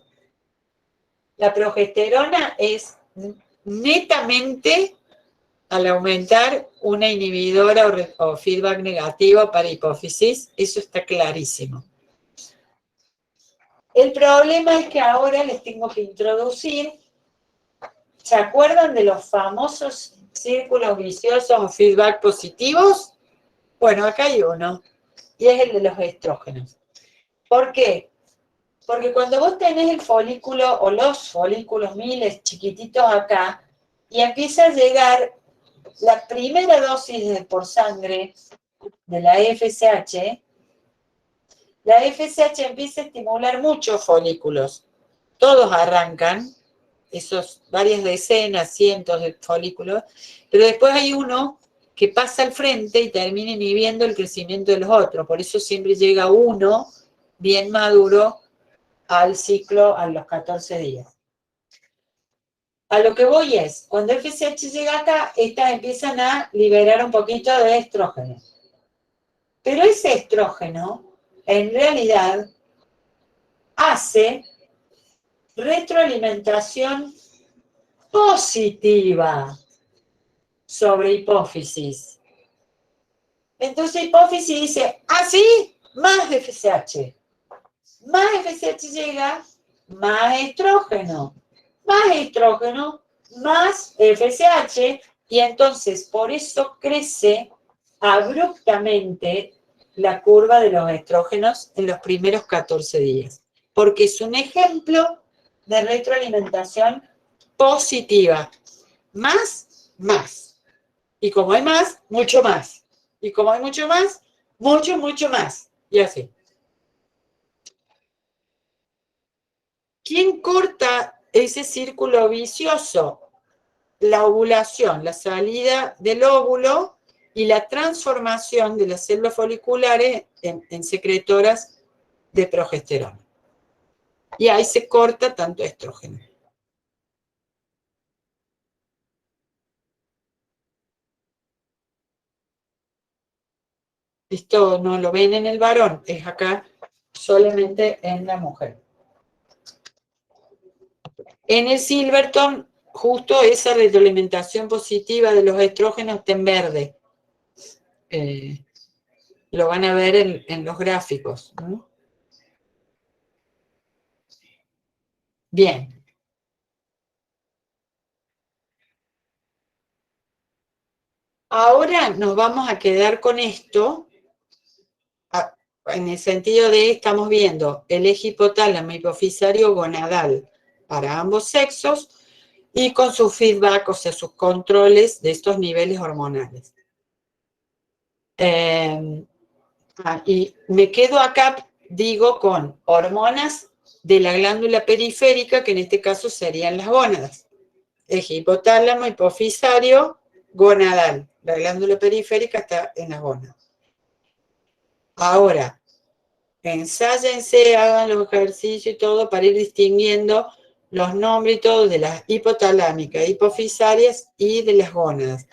La progesterona es netamente, al aumentar, una inhibidora o feedback negativo para hipófisis. Eso está clarísimo. El problema es que ahora les tengo que introducir. ¿Se acuerdan de los famosos círculos viciosos o feedback positivos? Bueno, acá hay uno, y es el de los estrógenos. ¿Por qué? Porque cuando vos tenés el folículo o los folículos miles chiquititos acá, y empieza a llegar la primera dosis por sangre de la FSH empieza a estimular muchos folículos. Todos arrancan, esos varias decenas, cientos de folículos, pero después hay uno que pasa al frente y termina inhibiendo el crecimiento de los otros. Por eso siempre llega uno bien maduro al ciclo a los 14 días. A lo que voy es, cuando FSH llega acá, estas empiezan a liberar un poquito de estrógeno. Pero ese estrógeno, en realidad, hace retroalimentación positiva sobre hipófisis. Entonces hipófisis dice, ah, sí, más FSH. Más FSH llega, más estrógeno. Más estrógeno, más FSH, y entonces por eso crece abruptamente la curva de los estrógenos en los primeros 14 días. Porque es un ejemplo de retroalimentación positiva. Más, más. Y como hay más, mucho más. Y como hay mucho más, mucho, mucho más. Y así. ¿Quién corta ese círculo vicioso? La ovulación, la salida del óvulo y la transformación de las células foliculares en secretoras de progesterona. Y ahí se corta tanto estrógeno. Esto no lo ven en el varón, es acá solamente en la mujer. En el Silverton, justo esa retroalimentación positiva de los estrógenos está en verde. Lo van a ver en los gráficos, ¿no? Bien. Ahora nos vamos a quedar con esto, en el sentido de, estamos viendo el eje hipotálamo hipofisario gonadal para ambos sexos y con su feedback, o sea, sus controles de estos niveles hormonales. Y me quedo acá, digo, con hormonas de la glándula periférica, que en este caso serían las gónadas. Eje hipotálamo hipofisario gonadal. La glándula periférica está en las gónadas. Ahora, ensáyense, hagan los ejercicios y todo para ir distinguiendo los nombres y todo de las hipotalámicas, hipofisarias y de las gónadas.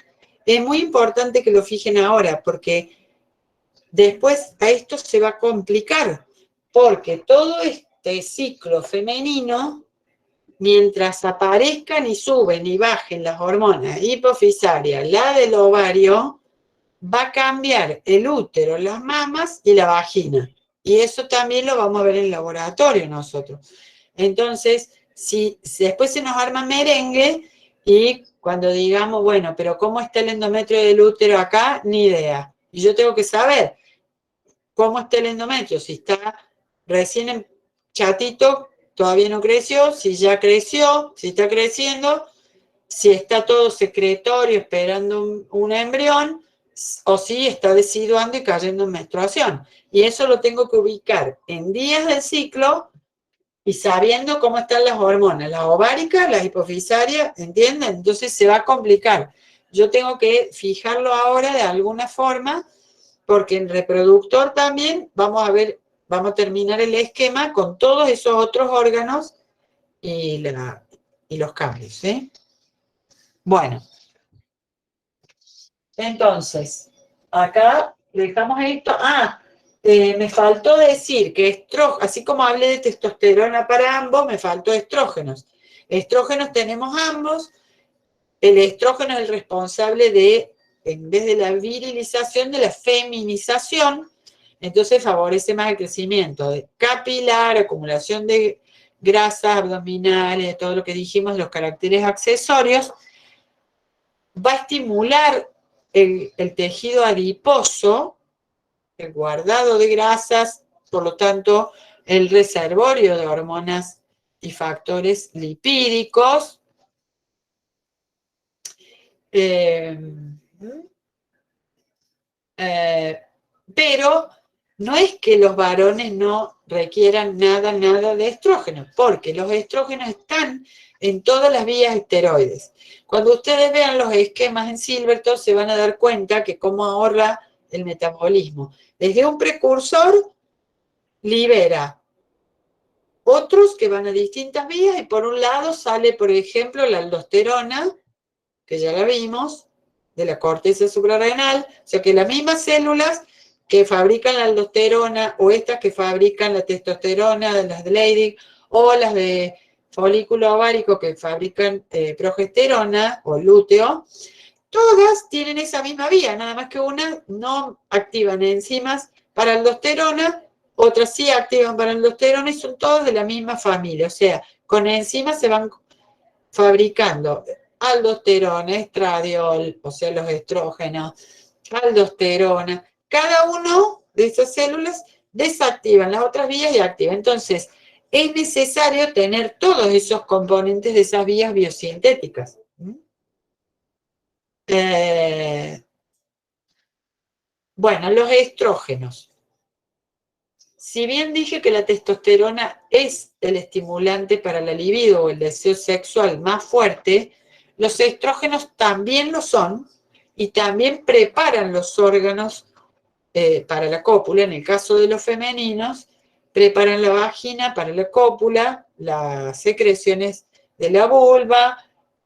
Es muy importante que lo fijen ahora, porque después a esto se va a complicar, porque todo este ciclo femenino, mientras aparezcan y suben y bajen las hormonas hipofisarias, la del ovario, va a cambiar el útero, las mamas y la vagina. Y eso también lo vamos a ver en el laboratorio nosotros. Entonces, si después se nos arma merengue y cuando digamos, bueno, pero ¿cómo está el endometrio del útero acá? Ni idea. Y yo tengo que saber cómo está el endometrio, si está recién chatito, todavía no creció, si ya creció, si está creciendo, si está todo secretorio esperando un embrión, o si está deciduando y cayendo en menstruación. Y eso lo tengo que ubicar en días del ciclo y sabiendo cómo están las hormonas, las ováricas, las hipofisarias, ¿entienden? Entonces se va a complicar. Yo tengo que fijarlo ahora de alguna forma, porque en reproductor también vamos a terminar el esquema con todos esos otros órganos y los cambios, ¿sí? Bueno, entonces, acá dejamos esto. Me faltó decir que así como hablé de testosterona para ambos, me faltó estrógenos. Estrógenos tenemos ambos. El estrógeno es el responsable de, en vez de la virilización, de la feminización. Entonces favorece más el crecimiento de capilar, acumulación de grasas abdominales, todo lo que dijimos, los caracteres accesorios. Va a estimular el tejido adiposo, el guardado de grasas, por lo tanto, el reservorio de hormonas y factores lipídicos. Pero no es que los varones no requieran nada de estrógenos, porque los estrógenos están en todas las vías esteroides. Cuando ustedes vean los esquemas en Silverton, se van a dar cuenta que cómo ahorra el metabolismo. Desde un precursor libera otros que van a distintas vías y por un lado sale, por ejemplo, la aldosterona, que ya la vimos, de la corteza suprarrenal, o sea que las mismas células que fabrican la aldosterona o estas que fabrican la testosterona, de las de Leydig, o las de folículo ovárico que fabrican progesterona o lúteo, todas tienen esa misma vía, nada más que unas no activan enzimas para aldosterona, otras sí activan para aldosterona y son todas de la misma familia, o sea, con enzimas se van fabricando aldosterona, estradiol, o sea, los estrógenos, aldosterona. Cada uno de esas células desactivan las otras vías y activan. Entonces, es necesario tener todos esos componentes de esas vías biosintéticas. Bueno, los estrógenos. Si bien dije que la testosterona es el estimulante para la libido o el deseo sexual más fuerte, los estrógenos también lo son y también preparan los órganos para la cópula. En el caso de los femeninos, preparan la vagina para la cópula, las secreciones de la vulva,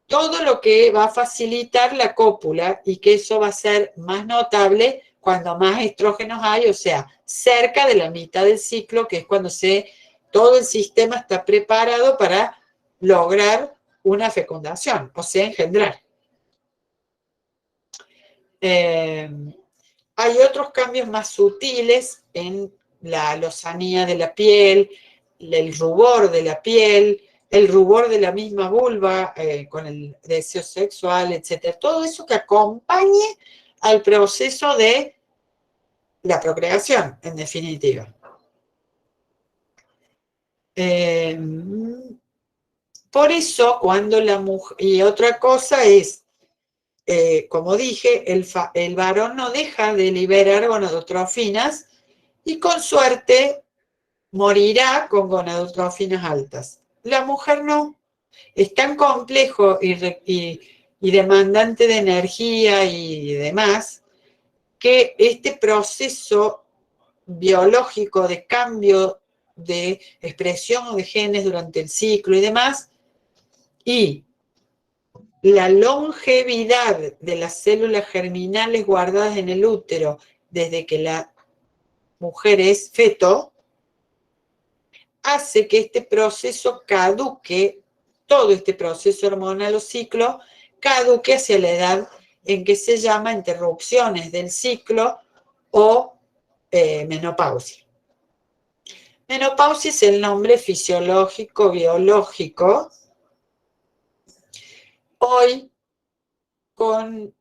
todo lo que va a facilitar la cópula y que eso va a ser más notable cuando más estrógenos hay, o sea, cerca de la mitad del ciclo, que es cuando todo el sistema está preparado para lograr una fecundación, o sea, engendrar. Hay otros cambios más sutiles en la lozanía de la piel, el rubor de la piel, el rubor de la misma vulva con el deseo sexual, etc. Todo eso que acompañe al proceso de la procreación, en definitiva. Por eso, cuando la mujer... Y otra cosa es, como dije, el varón no deja de liberar gonadotrofinas y con suerte morirá con gonadotrofinas altas. La mujer no. Es tan complejo y demandante de energía y demás, que este proceso biológico de cambio de expresión de genes durante el ciclo y demás, y la longevidad de las células germinales guardadas en el útero desde que la mujer es feto, hace que este proceso caduque, todo este proceso hormonal o ciclo, caduque hacia la edad en que se llama interrupciones del ciclo o menopausia. Menopausia es el nombre fisiológico, biológico. Hoy, con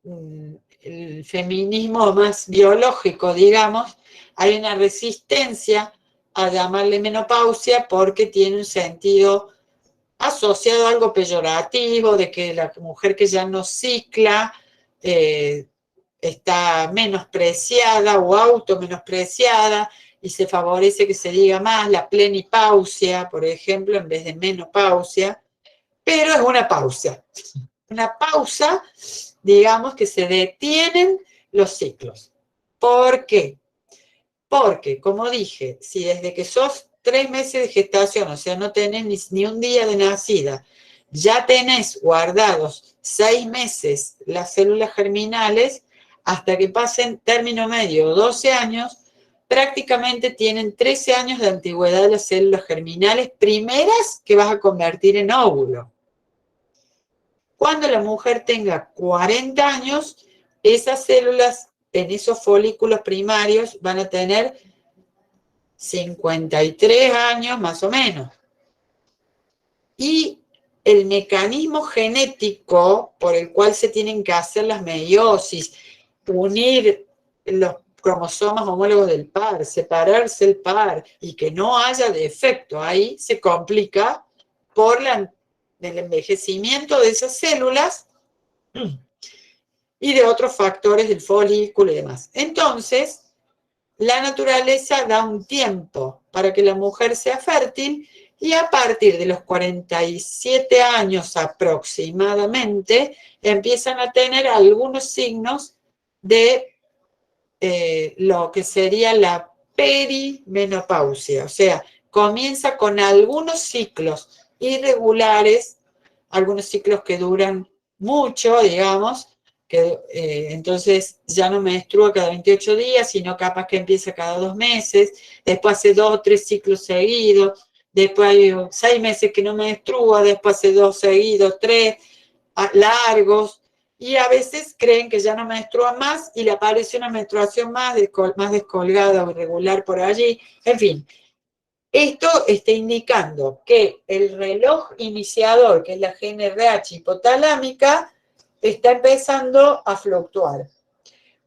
el feminismo más biológico, digamos, hay una resistencia a llamarle menopausia porque tiene un sentido asociado a algo peyorativo, de que la mujer que ya no cicla está menospreciada o automenospreciada, y se favorece que se diga más la plenipausia, por ejemplo, en vez de menopausia, pero es una pausa, digamos, que se detienen los ciclos. ¿Por qué? Porque, como dije, si desde que sos 3 meses de gestación, o sea, no tenés ni un día de nacida, ya tenés guardados 6 meses las células germinales, hasta que pasen término medio 12 años, prácticamente tienen 13 años de antigüedad las células germinales primeras que vas a convertir en óvulo. Cuando la mujer tenga 40 años, esas células en esos folículos primarios van a tener 53 años más o menos. Y el mecanismo genético por el cual se tienen que hacer las meiosis, unir los cromosomas homólogos del par, separarse el par y que no haya defecto ahí, se complica por el envejecimiento de esas células y de otros factores del folículo y demás. Entonces, la naturaleza da un tiempo para que la mujer sea fértil, y a partir de los 47 años aproximadamente empiezan a tener algunos signos de lo que sería la perimenopausia. O sea, comienza con algunos ciclos irregulares, algunos ciclos que duran mucho, digamos, que entonces ya no menstrua cada 28 días, sino capaz que empieza cada 2 meses, después hace 2 o 3 ciclos seguidos, después hay 6 meses que no menstrua, después hace 2 seguidos, 3 largos, y a veces creen que ya no menstrua más y le aparece una menstruación más descolgada o irregular por allí. En fin, esto está indicando que el reloj iniciador, que es la GnRH hipotalámica, está empezando a fluctuar.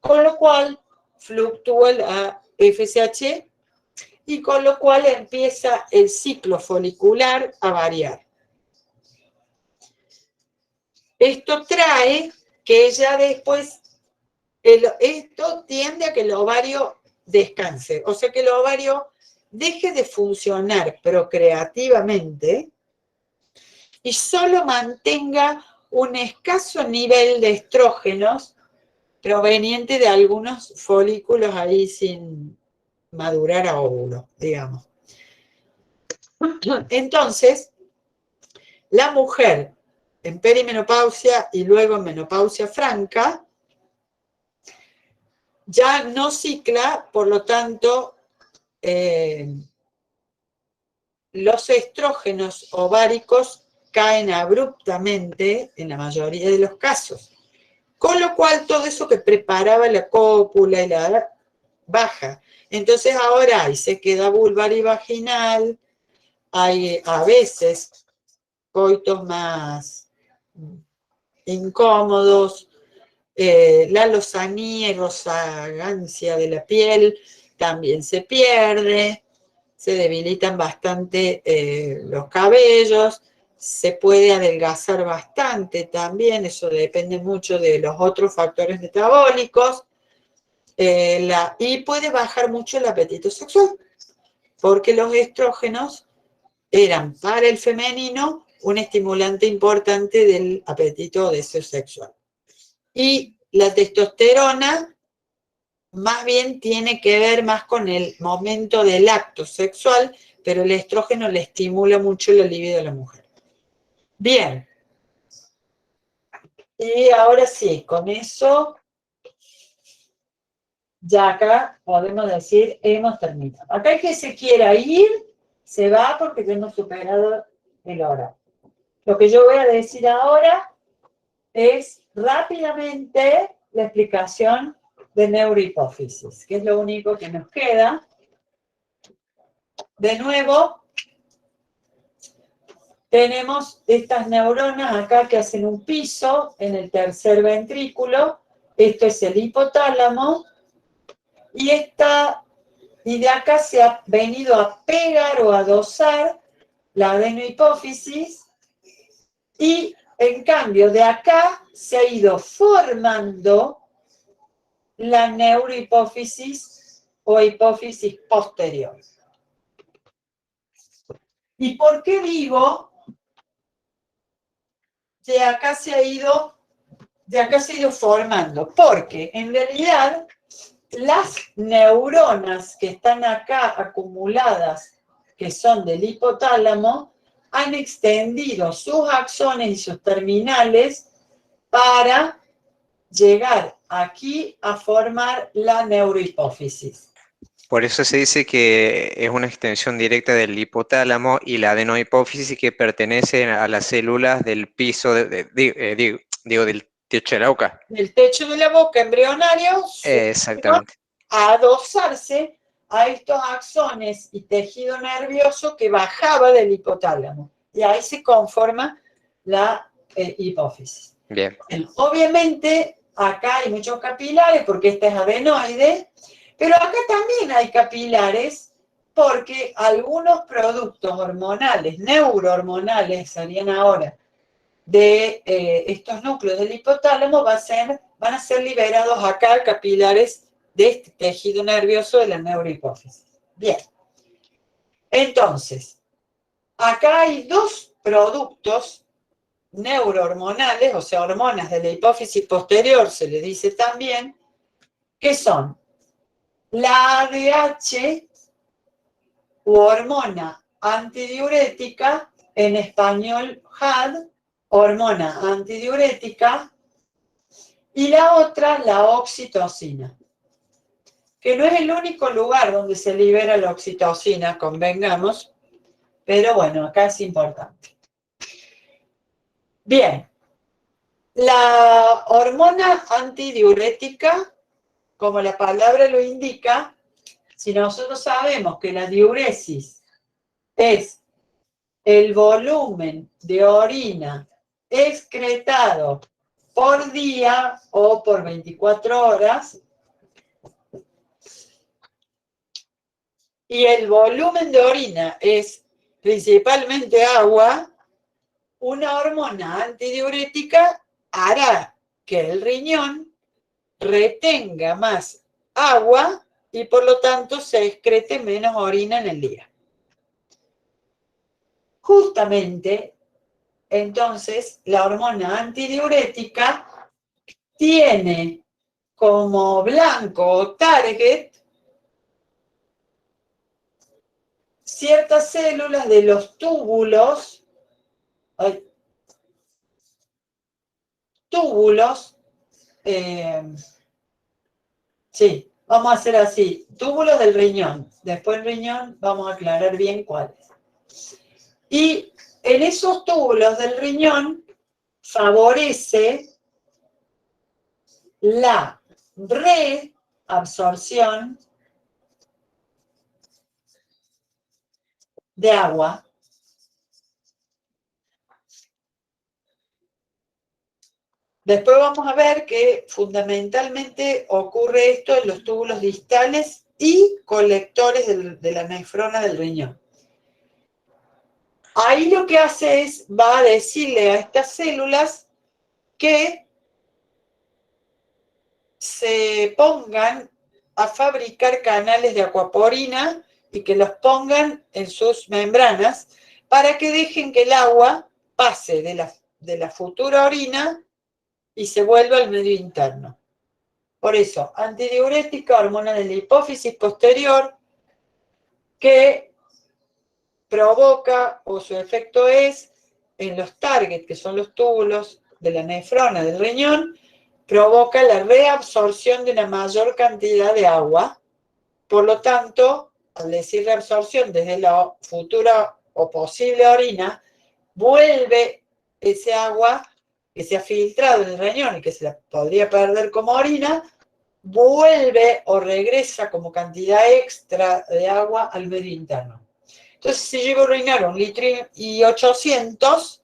Con lo cual fluctúa la FSH y con lo cual empieza el ciclo folicular a variar. Esto trae que ya después, esto tiende a que el ovario descanse, o sea que el ovario deje de funcionar procreativamente y solo mantenga un escaso nivel de estrógenos proveniente de algunos folículos ahí sin madurar a óvulo, digamos. Entonces, la mujer en perimenopausia y luego en menopausia franca ya no cicla, por lo tanto, los estrógenos ováricos caen abruptamente en la mayoría de los casos. Con lo cual, todo eso que preparaba la cópula y la baja. Entonces, ahora hay sequedad vulvar y vaginal, hay a veces coitos más incómodos, la lozanía y rozagancia de la piel también se pierde, se debilitan bastante los cabellos, se puede adelgazar bastante también, eso depende mucho de los otros factores metabólicos, y puede bajar mucho el apetito sexual, porque los estrógenos eran para el femenino un estimulante importante del apetito o deseo sexual. Y la testosterona más bien tiene que ver más con el momento del acto sexual, pero el estrógeno le estimula mucho la libido de la mujer. Bien. Y ahora sí, con eso, ya acá podemos decir, hemos terminado. Acá el que se quiera ir, se va porque ya hemos superado el horario. Lo que yo voy a decir ahora es rápidamente la explicación de neurohipófisis, que es lo único que nos queda. De nuevo, tenemos estas neuronas acá que hacen un piso en el tercer ventrículo. Esto es el hipotálamo. Y de acá se ha venido a pegar o a adosar la adenohipófisis. Y en cambio, de acá se ha ido formando la neurohipófisis o hipófisis posterior. ¿Y por qué digo de acá se ha ido formando? Porque en realidad las neuronas que están acá acumuladas, que son del hipotálamo, han extendido sus axones y sus terminales para llegar aquí a formar la neurohipófisis. Por eso se dice que es una extensión directa del hipotálamo y la adenohipófisis que pertenece a las células del piso, del techo de la boca. Del techo de la boca embrionario, Exactamente. a adosarse a estos axones y tejido nervioso que bajaba del hipotálamo. Y ahí se conforma la hipófisis. Bien. Obviamente, acá hay muchos capilares porque esta es adenoide, pero acá también hay capilares porque algunos productos hormonales, neurohormonales, serían ahora, de estos núcleos del hipotálamo van a ser liberados acá, capilares de este tejido nervioso de la neurohipófisis. Bien. Entonces, acá hay dos productos neurohormonales, o sea, hormonas de la hipófisis posterior, se le dice también, que son la ADH u hormona antidiurética, en español HAD, hormona antidiurética, y la otra, la oxitocina, que no es el único lugar donde se libera la oxitocina, convengamos, pero bueno, acá es importante. Bien, la hormona antidiurética, como la palabra lo indica, si nosotros sabemos que la diuresis es el volumen de orina excretado por día o por 24 horas, y el volumen de orina es principalmente agua, una hormona antidiurética hará que el riñón retenga más agua y por lo tanto se excrete menos orina en el día. Justamente, entonces, la hormona antidiurética tiene como blanco o target ciertas células de los túbulos, sí, vamos a hacer así, túbulos del riñón. Después el riñón vamos a aclarar bien cuáles. Y en esos túbulos del riñón favorece la reabsorción de agua. Después vamos a ver que fundamentalmente ocurre esto en los túbulos distales y colectores de la nefrona del riñón. Ahí lo que hace es, va a decirle a estas células que se pongan a fabricar canales de aquaporina y que los pongan en sus membranas para que dejen que el agua pase de la futura orina y se vuelva al medio interno. Por eso, antidiurética, hormona de la hipófisis posterior, que provoca, o su efecto es, en los targets, que son los túbulos de la nefrona del riñón provoca la reabsorción de una mayor cantidad de agua. Por lo tanto, al decir reabsorción desde la futura o posible orina, vuelve ese agua que se ha filtrado en el riñón y que se la podría perder como orina, vuelve o regresa como cantidad extra de agua al medio interno. Entonces, si llego a orinar 1,8 litros,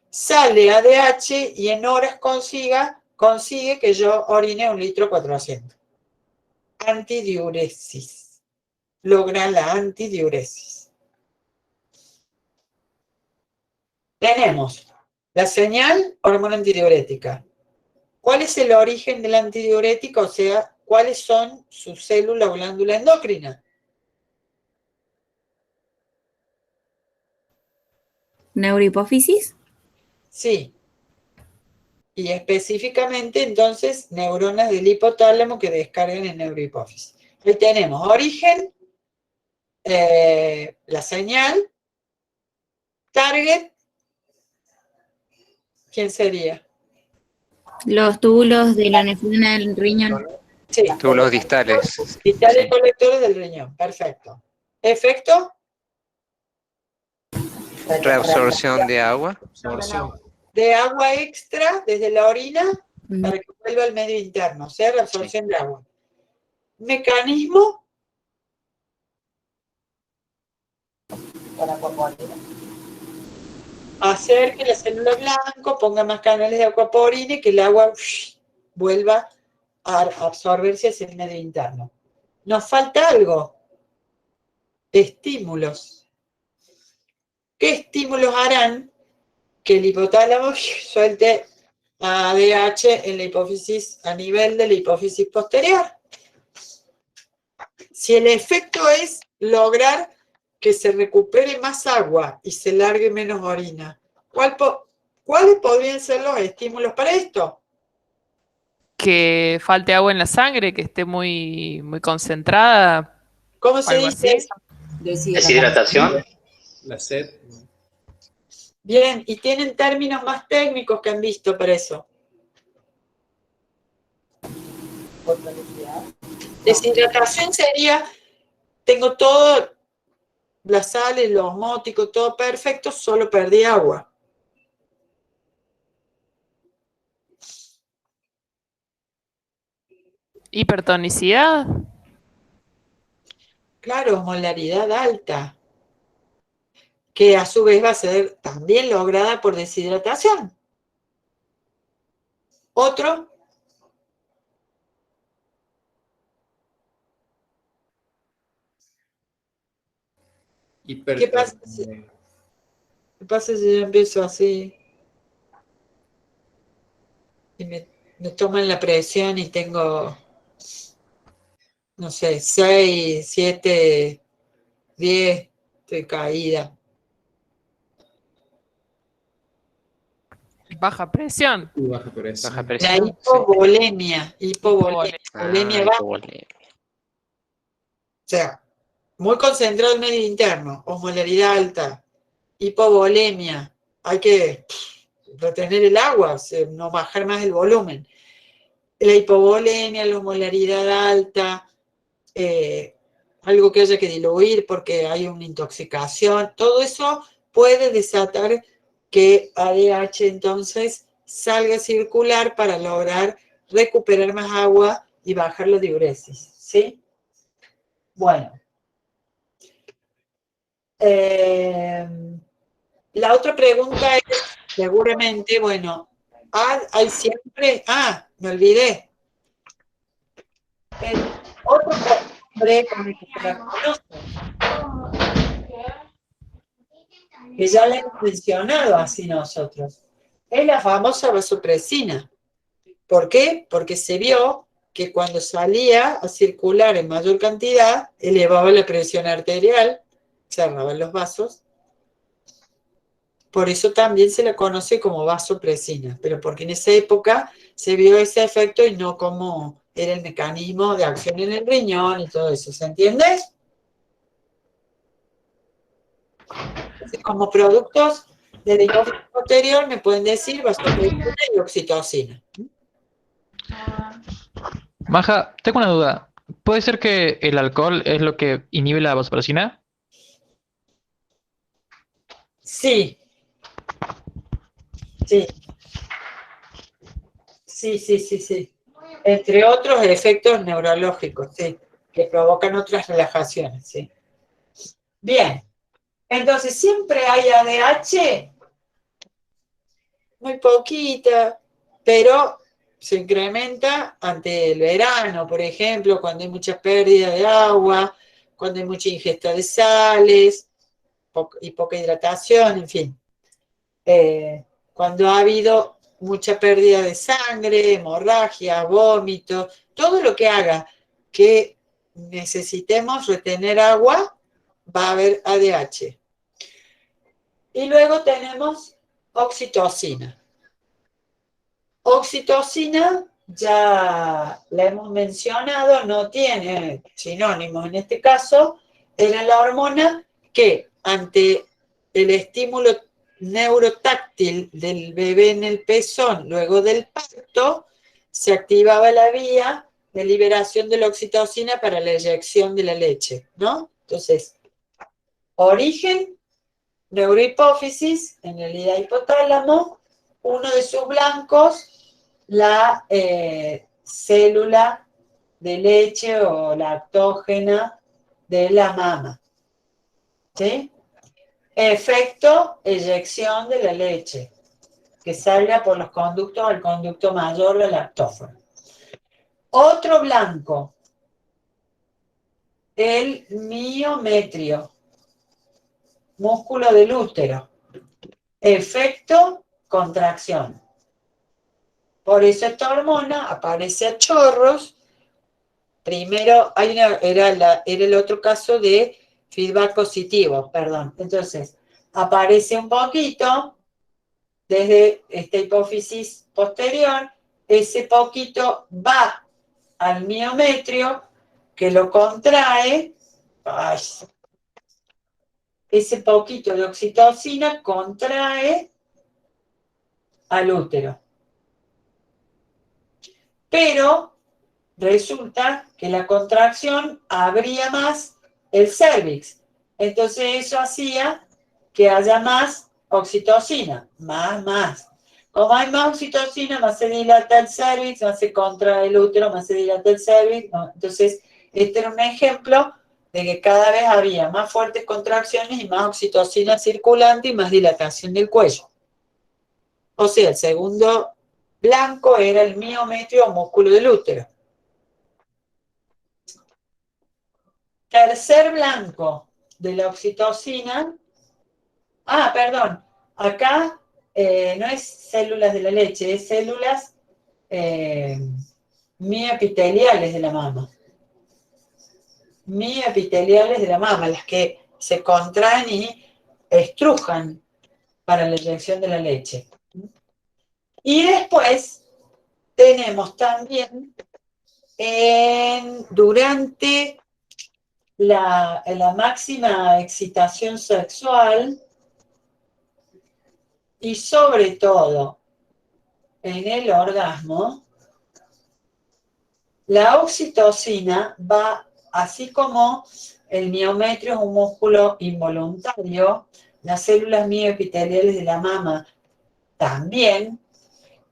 sale ADH y en horas consigue que yo orine 1,4 litros. Antidiuresis. Logra la antidiuresis. Tenemos la señal hormona antidiurética. ¿Cuál es el origen del antidiurético? O sea, ¿cuáles son sus células o glándula endocrina? Neurohipófisis. Sí. Y específicamente, entonces, neuronas del hipotálamo que descargan en neurohipófisis. Ahí tenemos origen, la señal, target, ¿quién sería? Los túbulos de la nefrona del riñón. Sí. Túbulos distales. Distales Sí. colectores del riñón, perfecto. ¿Efecto? Reabsorción de agua. De agua extra desde la orina Mm. para que vuelva al medio interno, o sea, reabsorción de agua. Mecanismo, hacer que la célula blanco ponga más canales de aquaporina y que el agua vuelva a absorberse hacia el medio interno. Nos falta algo. Estímulos. ¿Qué estímulos harán que el hipotálamo suelte ADH en la hipófisis a nivel de la hipófisis posterior? Si el efecto es lograr que se recupere más agua y se largue menos orina, ¿cuáles podrían ser los estímulos para esto? Que falte agua en la sangre, que esté muy, muy concentrada, ¿Cómo se algo dice así. eso? Deshidratación. La sed. Bien, y tienen términos más técnicos que han visto para eso. Deshidratación sería, tengo todo, las sales, los osmóticos, todo perfecto, solo perdí agua. Hipertonicidad. Claro, molaridad alta, que a su vez va a ser también lograda por deshidratación. Otro, ¿qué pasa si yo empiezo así y me toman la presión y tengo, no sé, 6, 7, 10, estoy caída? Baja presión. Baja presión. Baja La presión. hipovolemia, Hipovolemia. volemia baja, o Hipovolemia. sea, muy concentrado el medio interno, osmolaridad alta, hipovolemia, hay que retener el agua, o sea, no bajar más el volumen. La hipovolemia, la osmolaridad alta, algo que haya que diluir porque hay una intoxicación, todo eso puede desatar que ADH entonces salga a circular para lograr recuperar más agua y bajar la diuresis, ¿sí? Bueno. La otra pregunta es, seguramente, bueno, hay siempre, me olvidé. El otro nombre con el que se la conoce, que ya la hemos mencionado así nosotros, es la famosa vasopresina. ¿Por qué? Porque se vio que cuando salía a circular en mayor cantidad, elevaba la presión arterial, cerraban los vasos. Por eso también se la conoce como vasopresina, pero porque en esa época se vio ese efecto y no como era el mecanismo de acción en el riñón y todo eso, ¿se entiende? Entonces, como productos de la hipófisis posterior me pueden decir vasopresina y oxitocina. Maja, tengo una duda. ¿Puede ser que el alcohol es lo que inhibe la vasopresina? Sí, sí, sí. Entre otros efectos neurológicos, sí, que provocan otras relajaciones, sí. Bien, entonces siempre hay ADH, muy poquita, pero se incrementa ante el verano, por ejemplo, cuando hay mucha pérdida de agua, cuando hay mucha ingesta de sales y poca hidratación, en fin. Cuando ha habido mucha pérdida de sangre, hemorragia, vómito, todo lo que haga que necesitemos retener agua, va a haber ADH. Y luego tenemos oxitocina. Oxitocina, ya la hemos mencionado, no tiene sinónimos en este caso, era la hormona que ante el estímulo neurotáctil del bebé en el pezón luego del parto, se activaba la vía de liberación de la oxitocina para la eyección de la leche, ¿no? Entonces, origen, neurohipófisis, en realidad hipotálamo, uno de sus blancos, la célula de leche o lactógena de la mama. ¿Sí? Efecto, eyección de la leche, que salga por los conductos al conducto mayor del lactófano. Otro blanco, el miometrio, músculo del útero. Efecto, contracción. Por eso esta hormona aparece a chorros. Primero, era el otro caso de feedback positivo, perdón. Entonces, aparece un poquito desde esta hipófisis posterior, ese poquito va al miometrio, que lo contrae, ese poquito de oxitocina contrae al útero. Pero resulta que la contracción abría más el cérvix. Entonces eso hacía que haya más oxitocina, más. Como hay más oxitocina, más se dilata el cérvix, más se contrae el útero, más se dilata el cérvix. ¿No? Entonces, este era un ejemplo de que cada vez había más fuertes contracciones y más oxitocina circulante y más dilatación del cuello. O sea, el segundo blanco era el miometrio o músculo del útero. Tercer blanco de la oxitocina. Perdón, acá no es células de la leche, es células mioepiteliales de la mama. Mioepiteliales de la mama, las que se contraen y estrujan para la eyección de la leche. Y después tenemos también durante la máxima excitación sexual y sobre todo en el orgasmo, la oxitocina va, así como el miometrio es un músculo involuntario, las células mioepiteliales de la mama también,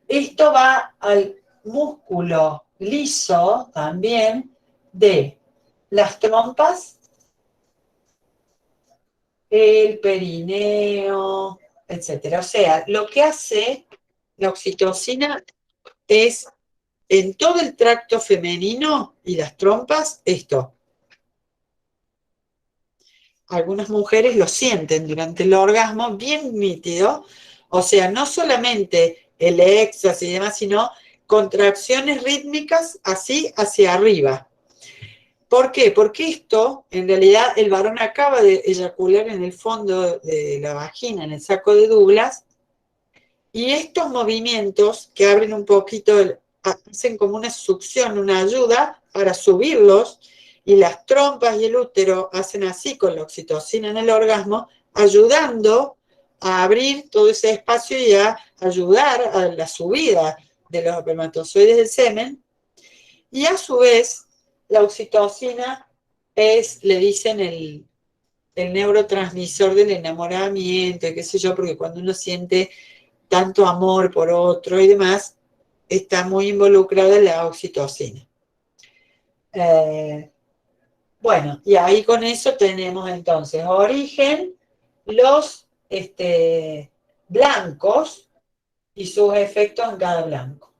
esto va al músculo liso también de las trompas, el perineo, etcétera. O sea, lo que hace la oxitocina es en todo el tracto femenino y las trompas, esto. Algunas mujeres lo sienten durante el orgasmo bien nítido, o sea, no solamente el éxtasis y demás, sino contracciones rítmicas así hacia arriba. ¿Por qué? Porque esto, en realidad, el varón acaba de eyacular en el fondo de la vagina, en el saco de Douglas, y estos movimientos que abren un poquito, hacen como una succión, una ayuda para subirlos, y las trompas y el útero hacen así con la oxitocina en el orgasmo, ayudando a abrir todo ese espacio y a ayudar a la subida de los espermatozoides del semen. Y a su vez, la oxitocina es, le dicen, el neurotransmisor del enamoramiento, y qué sé yo, porque cuando uno siente tanto amor por otro y demás, está muy involucrada la oxitocina. Bueno, y ahí con eso tenemos entonces origen, los blancos y sus efectos en cada blanco.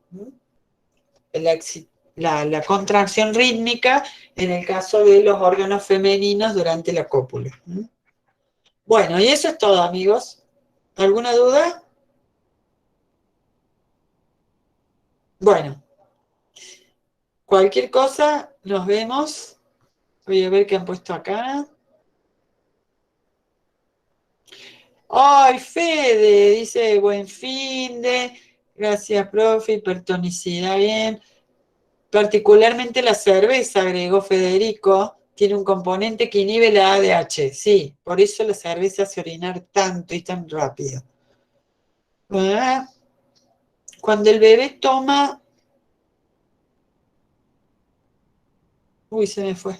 La contracción rítmica en el caso de los órganos femeninos durante la cópula. Bueno, y eso es todo, amigos. ¿Alguna duda? Bueno, cualquier cosa, nos vemos. Voy a ver qué han puesto acá. ¡Ay, Fede! Dice, buen fin de. Gracias, profe. Hipertonicidad, bien. Particularmente la cerveza, agregó Federico, tiene un componente que inhibe la ADH. Sí, por eso la cerveza hace orinar tanto y tan rápido. Cuando el bebé toma... Uy, se me fue.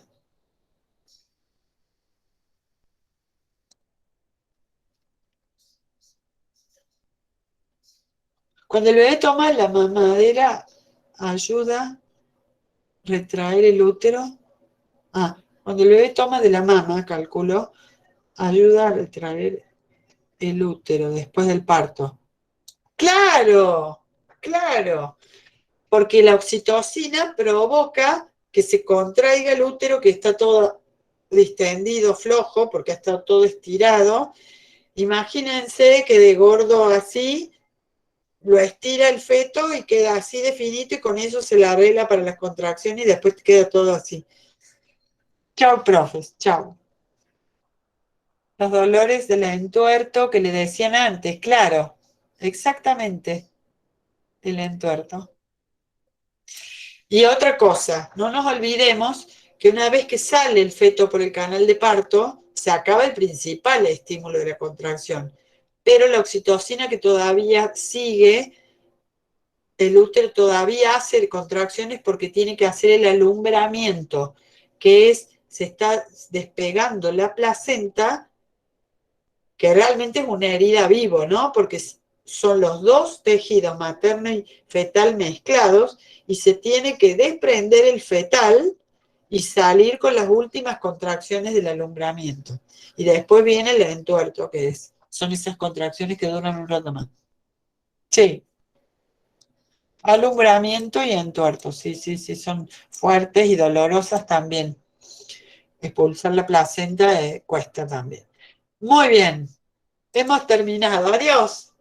Cuando el bebé toma la mamadera, ayuda a retraer el útero. Cuando el bebé toma de la mama, calculo, ayuda a retraer el útero después del parto. ¡Claro! ¡Claro! Porque la oxitocina provoca que se contraiga el útero, que está todo distendido, flojo, porque ha estado todo estirado. Imagínense que de gordo así, lo estira el feto y queda así de finito y con eso se la arregla para las contracciones y después queda todo así. Chao, profes, chao. Los dolores del entuerto que le decían antes, claro, exactamente, el entuerto. Y otra cosa, no nos olvidemos que una vez que sale el feto por el canal de parto, se acaba el principal estímulo de la contracción. Pero la oxitocina que todavía sigue, el útero todavía hace contracciones porque tiene que hacer el alumbramiento, que es, se está despegando la placenta, que realmente es una herida vivo, ¿no? Porque son los dos tejidos materno y fetal mezclados y se tiene que desprender el fetal y salir con las últimas contracciones del alumbramiento. Y después viene el entuerto, que son esas contracciones que duran un rato más. Sí. Alumbramiento y entuerto, sí, son fuertes y dolorosas también. Expulsar la placenta cuesta también. Muy bien. Hemos terminado. Adiós.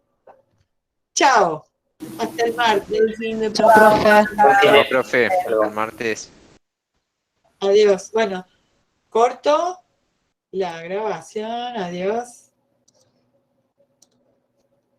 Chao. Hasta el martes. Chao, profe. Chao, profe. Hasta el martes. Adiós. Bueno, corto la grabación. Adiós.